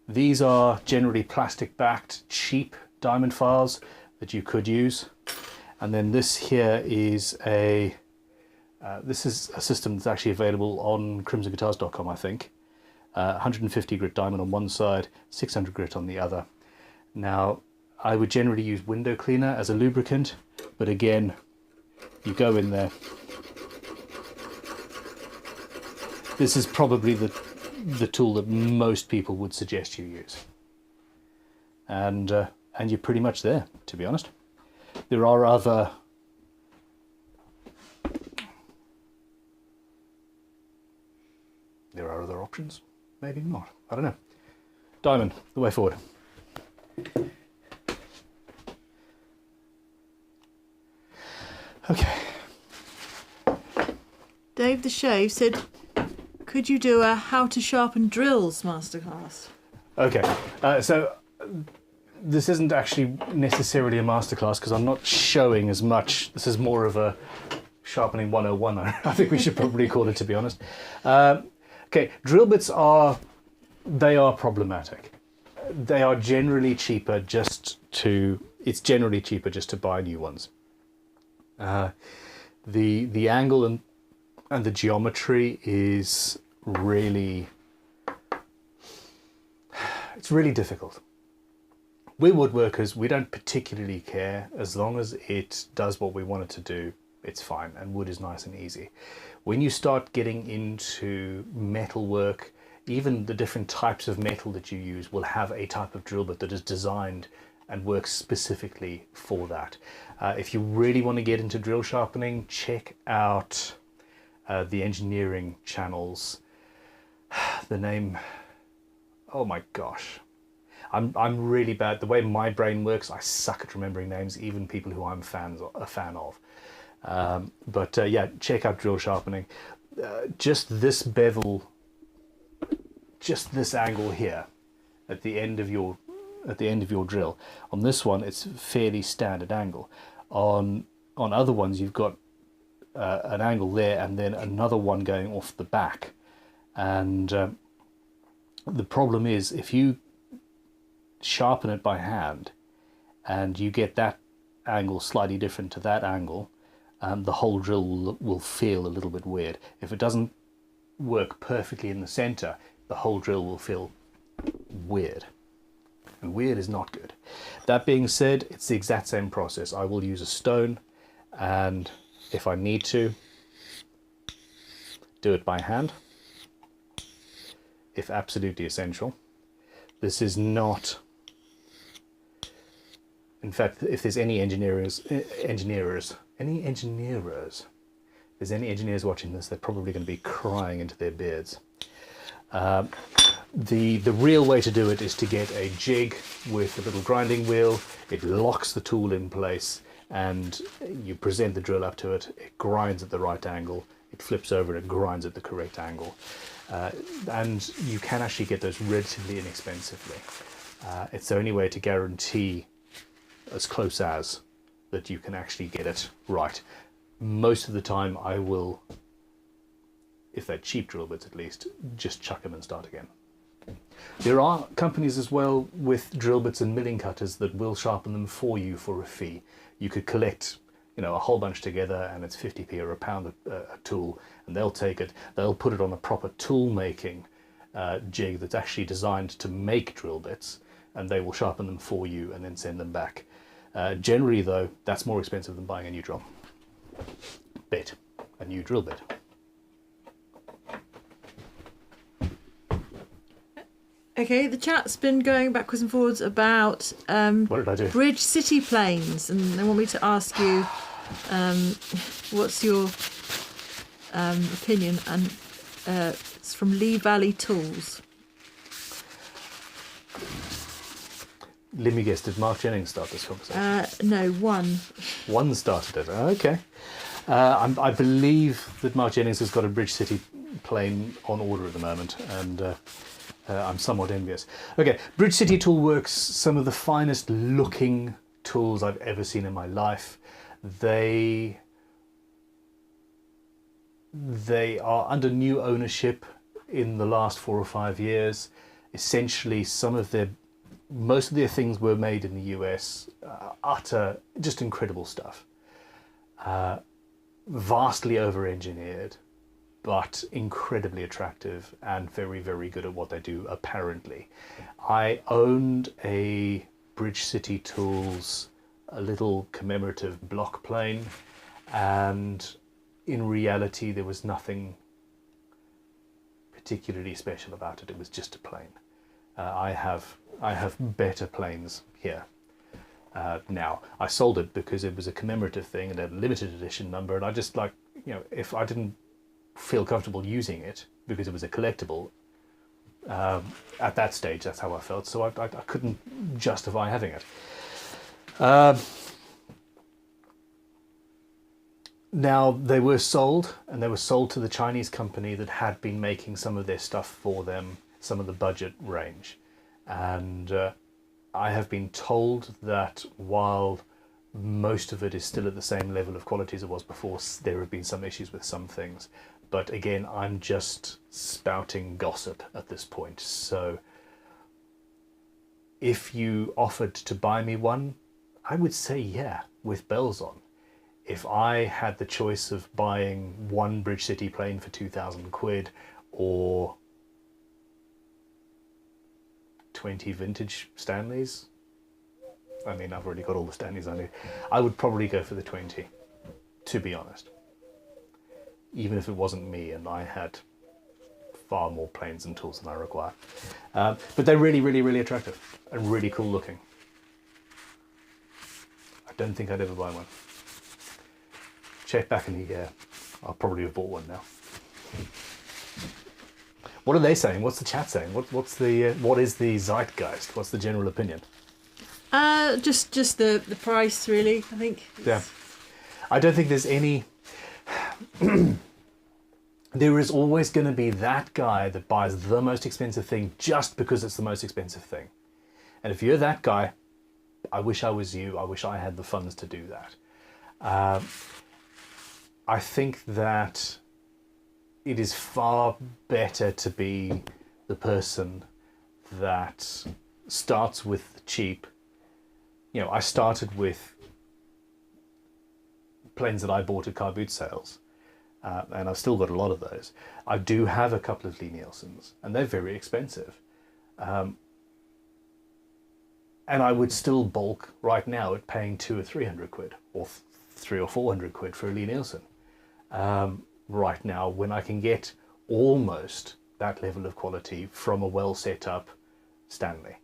These are generally plastic backed, cheap diamond files that you could use. And then this here is a system that's actually available on crimsonguitars.com, I think. 150 grit diamond on one side, 600 grit on the other. Now, I would generally use window cleaner as a lubricant, but again, you go in there. This is probably the tool that most people would suggest you use. And you're pretty much there, to be honest. There are other options, maybe not. I don't know. Diamond, the way forward. Okay. Dave the Shave said, could you do a how to sharpen drills masterclass? Okay, so this isn't actually necessarily a masterclass because I'm not showing as much. This is more of a sharpening 101, I think we should probably call it, to be honest. Okay, drill bits are problematic. They are generally cheaper it's generally cheaper just to buy new ones. The angle and the geometry is really, it's really difficult. We're woodworkers, we don't particularly care. As long as it does what we want it to do, it's fine, and wood is nice and easy. When you start getting into metal work, even the different types of metal that you use will have a type of drill bit that is designed and works specifically for that. If you really want to get into drill sharpening, check out the engineering channels. The name, oh my gosh. I'm really bad. The way my brain works, I suck at remembering names, even people who I'm a fan of. Yeah, check out drill sharpening. Just this bevel, just this angle here at the end of your drill. On this one, it's a fairly standard angle. On other ones, you've got an angle there and then another one going off the back. And the problem is, if you sharpen it by hand and you get that angle slightly different to that angle, the whole drill will feel a little bit weird. If it doesn't work perfectly in the center, the whole drill will feel weird. And weird is not good. That being said, it's the exact same process. I will use a stone, and if I need to, do it by hand, if absolutely essential. This is not, in fact, if there's any engineers watching this, they're probably going to be crying into their beards. The real way to do it is to get a jig with a little grinding wheel. It locks the tool in place and you present the drill up to it. It grinds at the right angle. It flips over and it grinds at the correct angle. And you can actually get those relatively inexpensively. It's the only way to guarantee as close as that you can actually get it right. Most of the time I will, if they're cheap drill bits at least, just chuck them and start again. There are companies as well with drill bits and milling cutters that will sharpen them for you for a fee. You could collect, you know, a whole bunch together and it's 50p or a pound a tool, and they'll take it, they'll put it on a proper tool making jig that's actually designed to make drill bits, and they will sharpen them for you and then send them back. Generally though, that's more expensive than buying a new drill bit, a new drill bit. Okay, the chat's been going backwards and forwards about What did I do? bridge city planes, and they want me to ask you what's your opinion, and it's from Lee Valley Tools. Let me guess, did Mark Jennings start this conversation? No, one. One started it. Okay. I believe that Mark Jennings has got a Bridge City plane on order at the moment, and I'm somewhat envious. Okay, Bridge City Toolworks, some of the finest looking tools I've ever seen in my life. They are under new ownership in the last 4 or 5 years. Essentially, most of their things were made in the US. Just incredible stuff. Vastly over-engineered, but incredibly attractive and very, very good at what they do, apparently. I owned a Bridge City Tools, a little commemorative block plane, and in reality there was nothing particularly special about it. It was just a plane. I have better planes here. Now, I sold it because it was a commemorative thing and a limited edition number, and I just, like, you know, if I didn't feel comfortable using it because it was a collectible, at that stage that's how I felt, so I couldn't justify having it. Now, they were sold, and they were sold to the Chinese company that had been making some of their stuff for them, some of the budget range, and I have been told that while most of it is still at the same level of quality as it was before, there have been some issues with some things. But again, I'm just spouting gossip at this point. So if you offered to buy me one, I would say yeah, with bells on. If I had the choice of buying one Bridge City plane for 2,000 quid or 20 vintage Stanleys, I mean, I've already got all the Stanleys I need, I would probably go for the 20, to be honest. Even if it wasn't me and I had far more planes and tools than I require. But they're really, really, really attractive and really cool looking. I don't think I'd ever buy one. Check back in the year. I'll probably have bought one now. What are they saying? What's the chat saying? What is the zeitgeist? What's the general opinion? Just the price, really, I think. Yeah. I don't think there's any... There is always going to be that guy that buys the most expensive thing just because it's the most expensive thing. And if you're that guy, I wish I was you. I wish I had the funds to do that. I think that it is far better to be the person that starts with the cheap. You know, I started with planes that I bought at car boot sales, and I've still got a lot of those. I do have a couple of Lee Nielsen's, and they're very expensive. And I would still balk right now at paying 200 or 300 quid, or 300 or 400 quid for a Lee Nielsen. Right now, when I can get almost that level of quality from a well set up Stanley.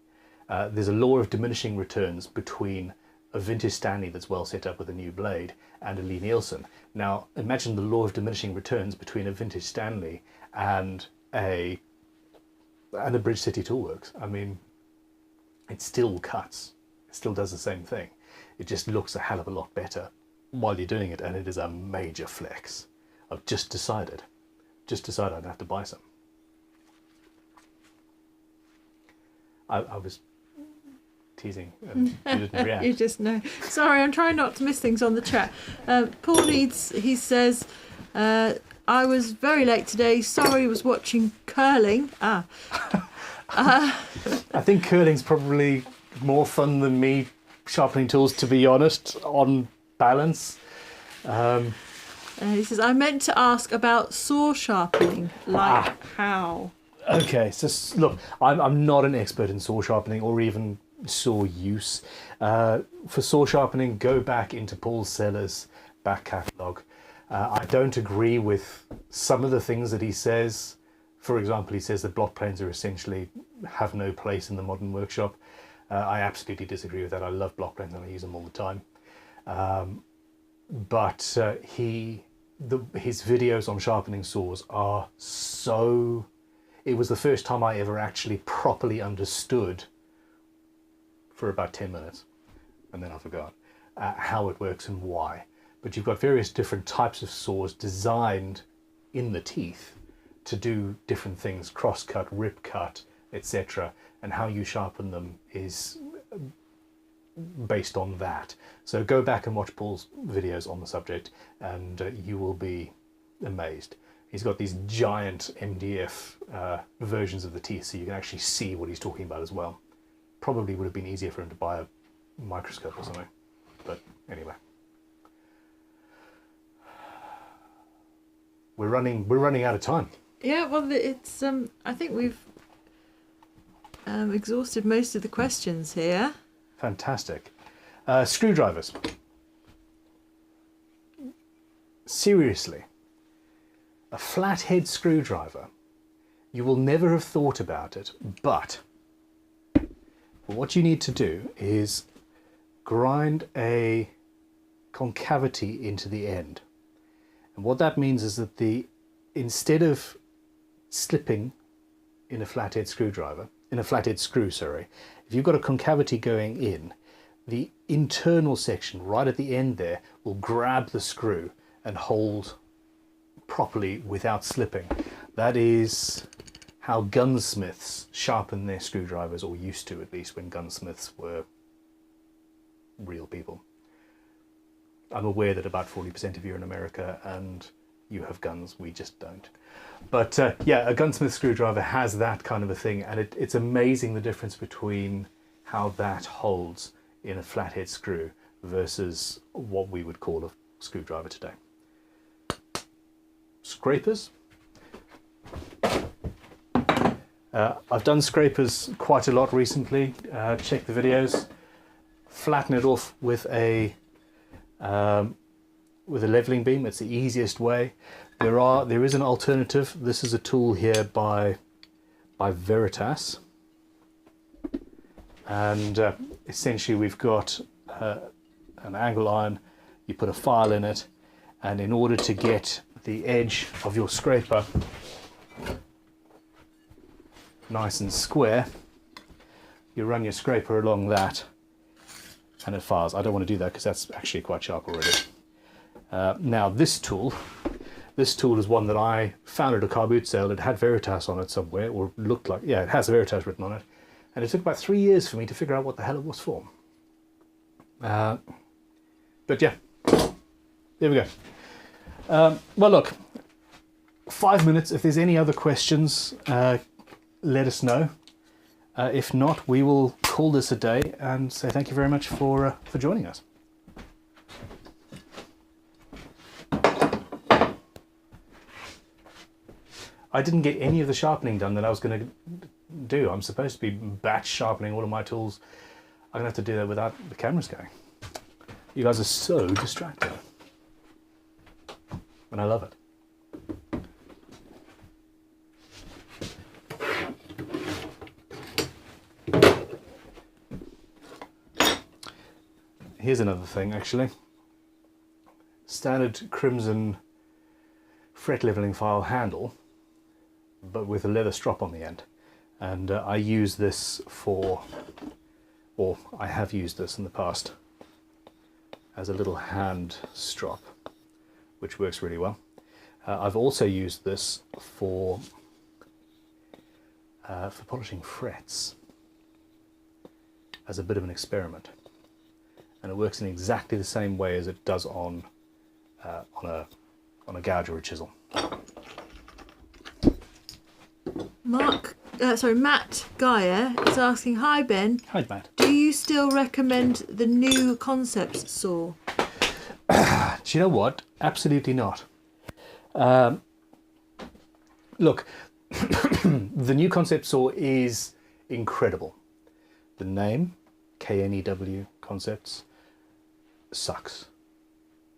There's a law of diminishing returns between a vintage Stanley that's well set up with a new blade and a Lee Nielsen. Now, imagine the law of diminishing returns between a vintage Stanley and a Bridge City Toolworks. I mean, it still cuts. It still does the same thing. It just looks a hell of a lot better while you're doing it, and it is a major flex. I've just decided I'd have to buy some. I was teasing and you didn't react. You just know. Sorry, I'm trying not to miss things on the chat. Paul Needs, he says, I was very late today. Sorry, was watching curling. I think curling's probably more fun than me sharpening tools, to be honest, on balance. He says, I meant to ask about saw sharpening. Like how? Okay, so look, I'm not an expert in saw sharpening or even saw use. For saw sharpening, go back into Paul Sellers' back catalogue. I don't agree with some of the things that he says. For example, he says that block planes are essentially have no place in the modern workshop. I absolutely disagree with that. I love block planes and I use them all the time. But his videos on sharpening saws are so... It was the first time I ever actually properly understood, for about 10 minutes, and then I forgot, how it works and why. But you've got various different types of saws designed in the teeth to do different things, cross-cut, rip-cut, etc. And how you sharpen them is based on that. So go back and watch Paul's videos on the subject and you will be amazed. He's got these giant MDF versions of the teeth, so you can actually see what he's talking about as well. Probably would have been easier for him to buy a microscope or something, but anyway. We're running out of time. Yeah, well, it's I think we've exhausted most of the questions here. Fantastic. Screwdrivers. Seriously. A flathead screwdriver, you will never have thought about it, but what you need to do is grind a concavity into the end. And what that means is that instead of slipping in a flathead screw, if you've got a concavity going in, the internal section right at the end there will grab the screw and hold properly without slipping. That is how gunsmiths sharpen their screwdrivers, or used to, at least, when gunsmiths were real people. I'm aware that about 40% of you are in America and you have guns, we just don't. But yeah, a gunsmith screwdriver has that kind of a thing, and it's amazing the difference between how that holds in a flathead screw versus what we would call a screwdriver today. Scrapers. I've done scrapers quite a lot recently. Check the videos. Flatten it off with a leveling beam. It's the easiest way. There is an alternative. This is a tool here by Veritas, and essentially we've got an angle iron. You put a file in it, and in order to get the edge of your scraper nice and square, you run your scraper along that and it files. I don't want to do that because that's actually quite sharp already. Now this tool is one that I found at a car boot sale. It had Veritas on it somewhere, or looked like, yeah, it has Veritas written on it, and it took about 3 years for me to figure out what the hell it was for. But yeah, there we go. Well, look, 5 minutes. If there's any other questions, let us know. If not, we will call this a day and say thank you very much for joining us. I didn't get any of the sharpening done that I was going to do. I'm supposed to be batch sharpening all of my tools. I'm going to have to do that without the cameras going. You guys are so distracted. And I love it. Here's another thing, actually. Standard crimson fret leveling file handle, but with a leather strop on the end. And I use this for, or I have used this in the past, as a little hand strop, which works really well. I've also used this for polishing frets. as a bit of an experiment. And it works in exactly the same way as it does on a gouge or a chisel. Matt Geyer is asking, hi Ben. Hi Matt. Do you still recommend the new Concepts saw? Do you know what? Absolutely not. Look, the new concept saw is incredible. The name, KNEW Concepts, sucks.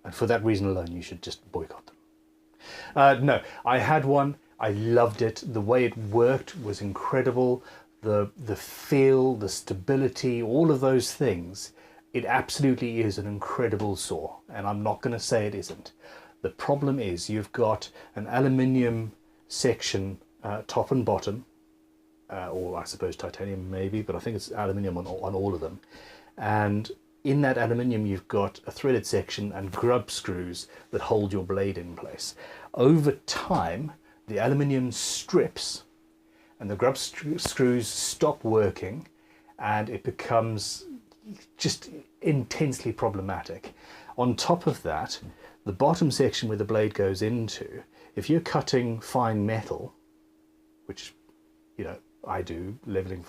And for that reason alone, you should just boycott them. No, I had one. I loved it. The way it worked was incredible. The feel, the stability, all of those things. It absolutely is an incredible saw, and I'm not going to say it isn't. The problem is you've got an aluminium section, top and bottom, or I suppose titanium maybe, but I think it's aluminium on all of them. And in that aluminium you've got a threaded section and grub screws that hold your blade in place. Over time, the aluminium strips and the grub screws stop working, and it becomes just intensely problematic. On top of that, the bottom section where the blade goes into, if you're cutting fine metal, which, you know, I do, leveling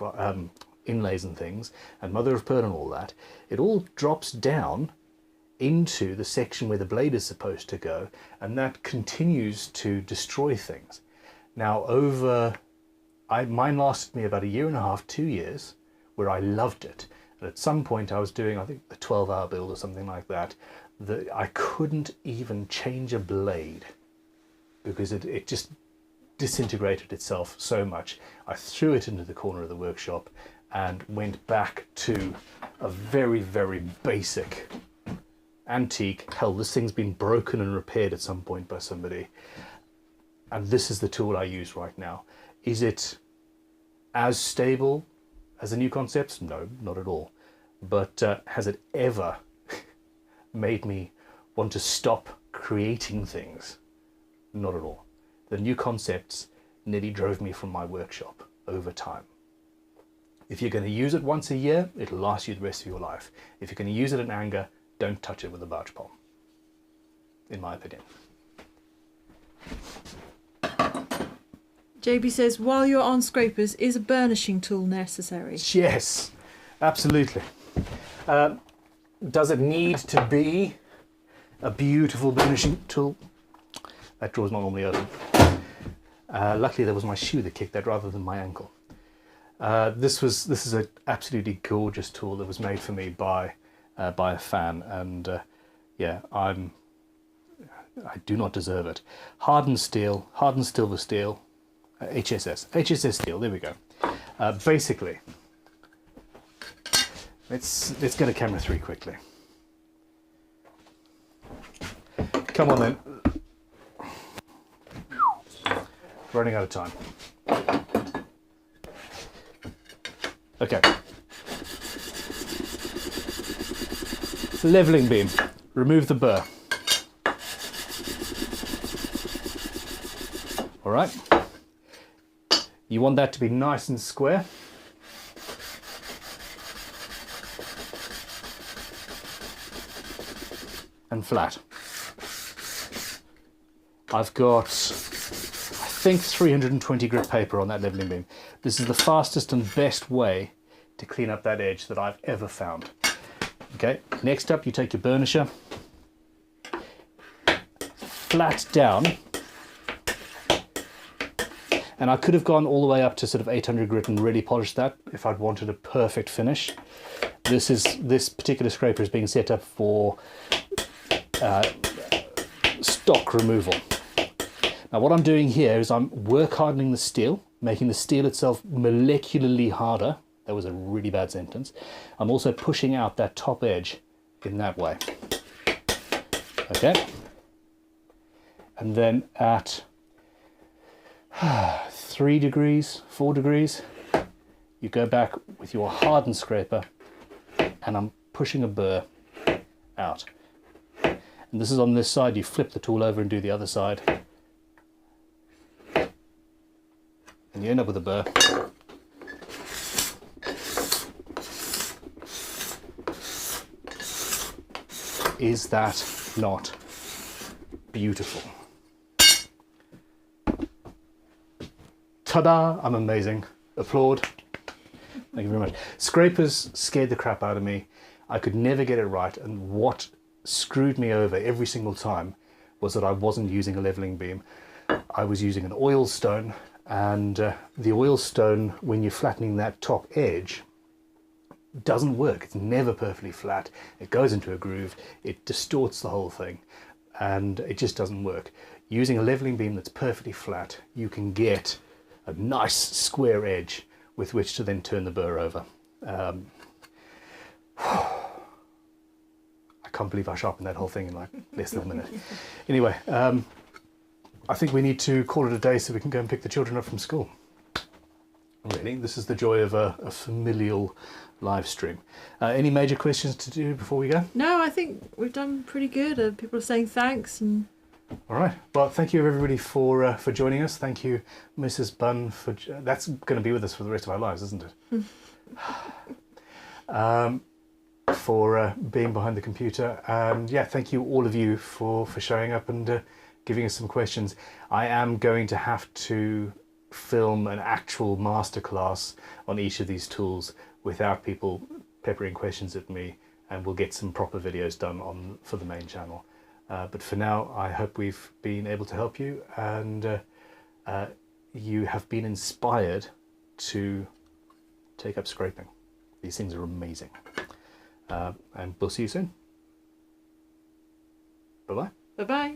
inlays and things, and mother of pearl and all that, it all drops down into the section where the blade is supposed to go, and that continues to destroy things. Now, mine lasted me about 1.5 years, 2 years, where I loved it. And at some point I was doing, I think, a 12-hour build or something like that, that I couldn't even change a blade because it just disintegrated itself so much. I threw it into the corner of the workshop and went back to a very, very basic antique. Hell, this thing's been broken and repaired at some point by somebody. And this is the tool I use right now. Is it as stable as the new concepts? No, not at all. But has it ever made me want to stop creating things? Not at all. The new concepts nearly drove me from my workshop over time. If you're going to use it once a year, it'll last you the rest of your life. If you're going to use it in anger, don't touch it with a barge pole, in my opinion. JB says, while you're on scrapers, is a burnishing tool necessary? Yes, absolutely. Does it need to be a beautiful burnishing tool? That drawer's not normally open. Luckily there was my shoe that kicked that rather than my ankle. This is an absolutely gorgeous tool that was made for me by a fan, and yeah, I do not deserve it. Hardened silver steel, HSS steel. There we go. Basically, let's get a camera 3 quickly. Come on then. Running out of time. Okay. Leveling beam. Remove the burr. All right. You want that to be nice and square. And flat. I've got, I think, 320 grit paper on that leveling beam. This is the fastest and best way to clean up that edge that I've ever found. Okay, next up you take your burnisher, flat down, and I could have gone all the way up to sort of 800 grit and really polished that if I'd wanted a perfect finish. This particular scraper is being set up for stock removal. Now what I'm doing here is I'm work hardening the steel, making the steel itself molecularly harder. That was a really bad sentence. I'm also pushing out that top edge in that way. Okay. And then at 3 degrees, 4 degrees, you go back with your hardened scraper and I'm pushing a burr out. And this is on this side. You flip the tool over and do the other side. And you end up with a burr. Is that not beautiful? Ta-da! I'm amazing. Applaud. Thank you very much. Scrapers scared the crap out of me. I could never get it right, and what screwed me over every single time was that I wasn't using a leveling beam. I was using an oil stone, and the oil stone, when you're flattening that top edge, doesn't work. It's never perfectly flat. It goes into a groove, it distorts the whole thing, and it just doesn't work. Using a leveling beam that's perfectly flat, you can get a nice square edge with which to then turn the burr over. I can't believe I sharpened that whole thing in like less than a minute. Anyway, I think we need to call it a day so we can go and pick the children up from school. Really, this is the joy of a familial live stream. Any major questions to do before we go? No, I think we've done pretty good. People are saying thanks and. All right. Well, thank you everybody for joining us. Thank you, Mrs. Bunn, for that's going to be with us for the rest of our lives, isn't it? For being behind the computer, and yeah, thank you all of you for showing up and giving us some questions. I am going to have to film an actual masterclass on each of these tools without people peppering questions at me, and we'll get some proper videos done for the main channel. But for now, I hope we've been able to help you, and you have been inspired to take up scraping. These things are amazing. And we'll see you soon. Bye-bye. Bye-bye.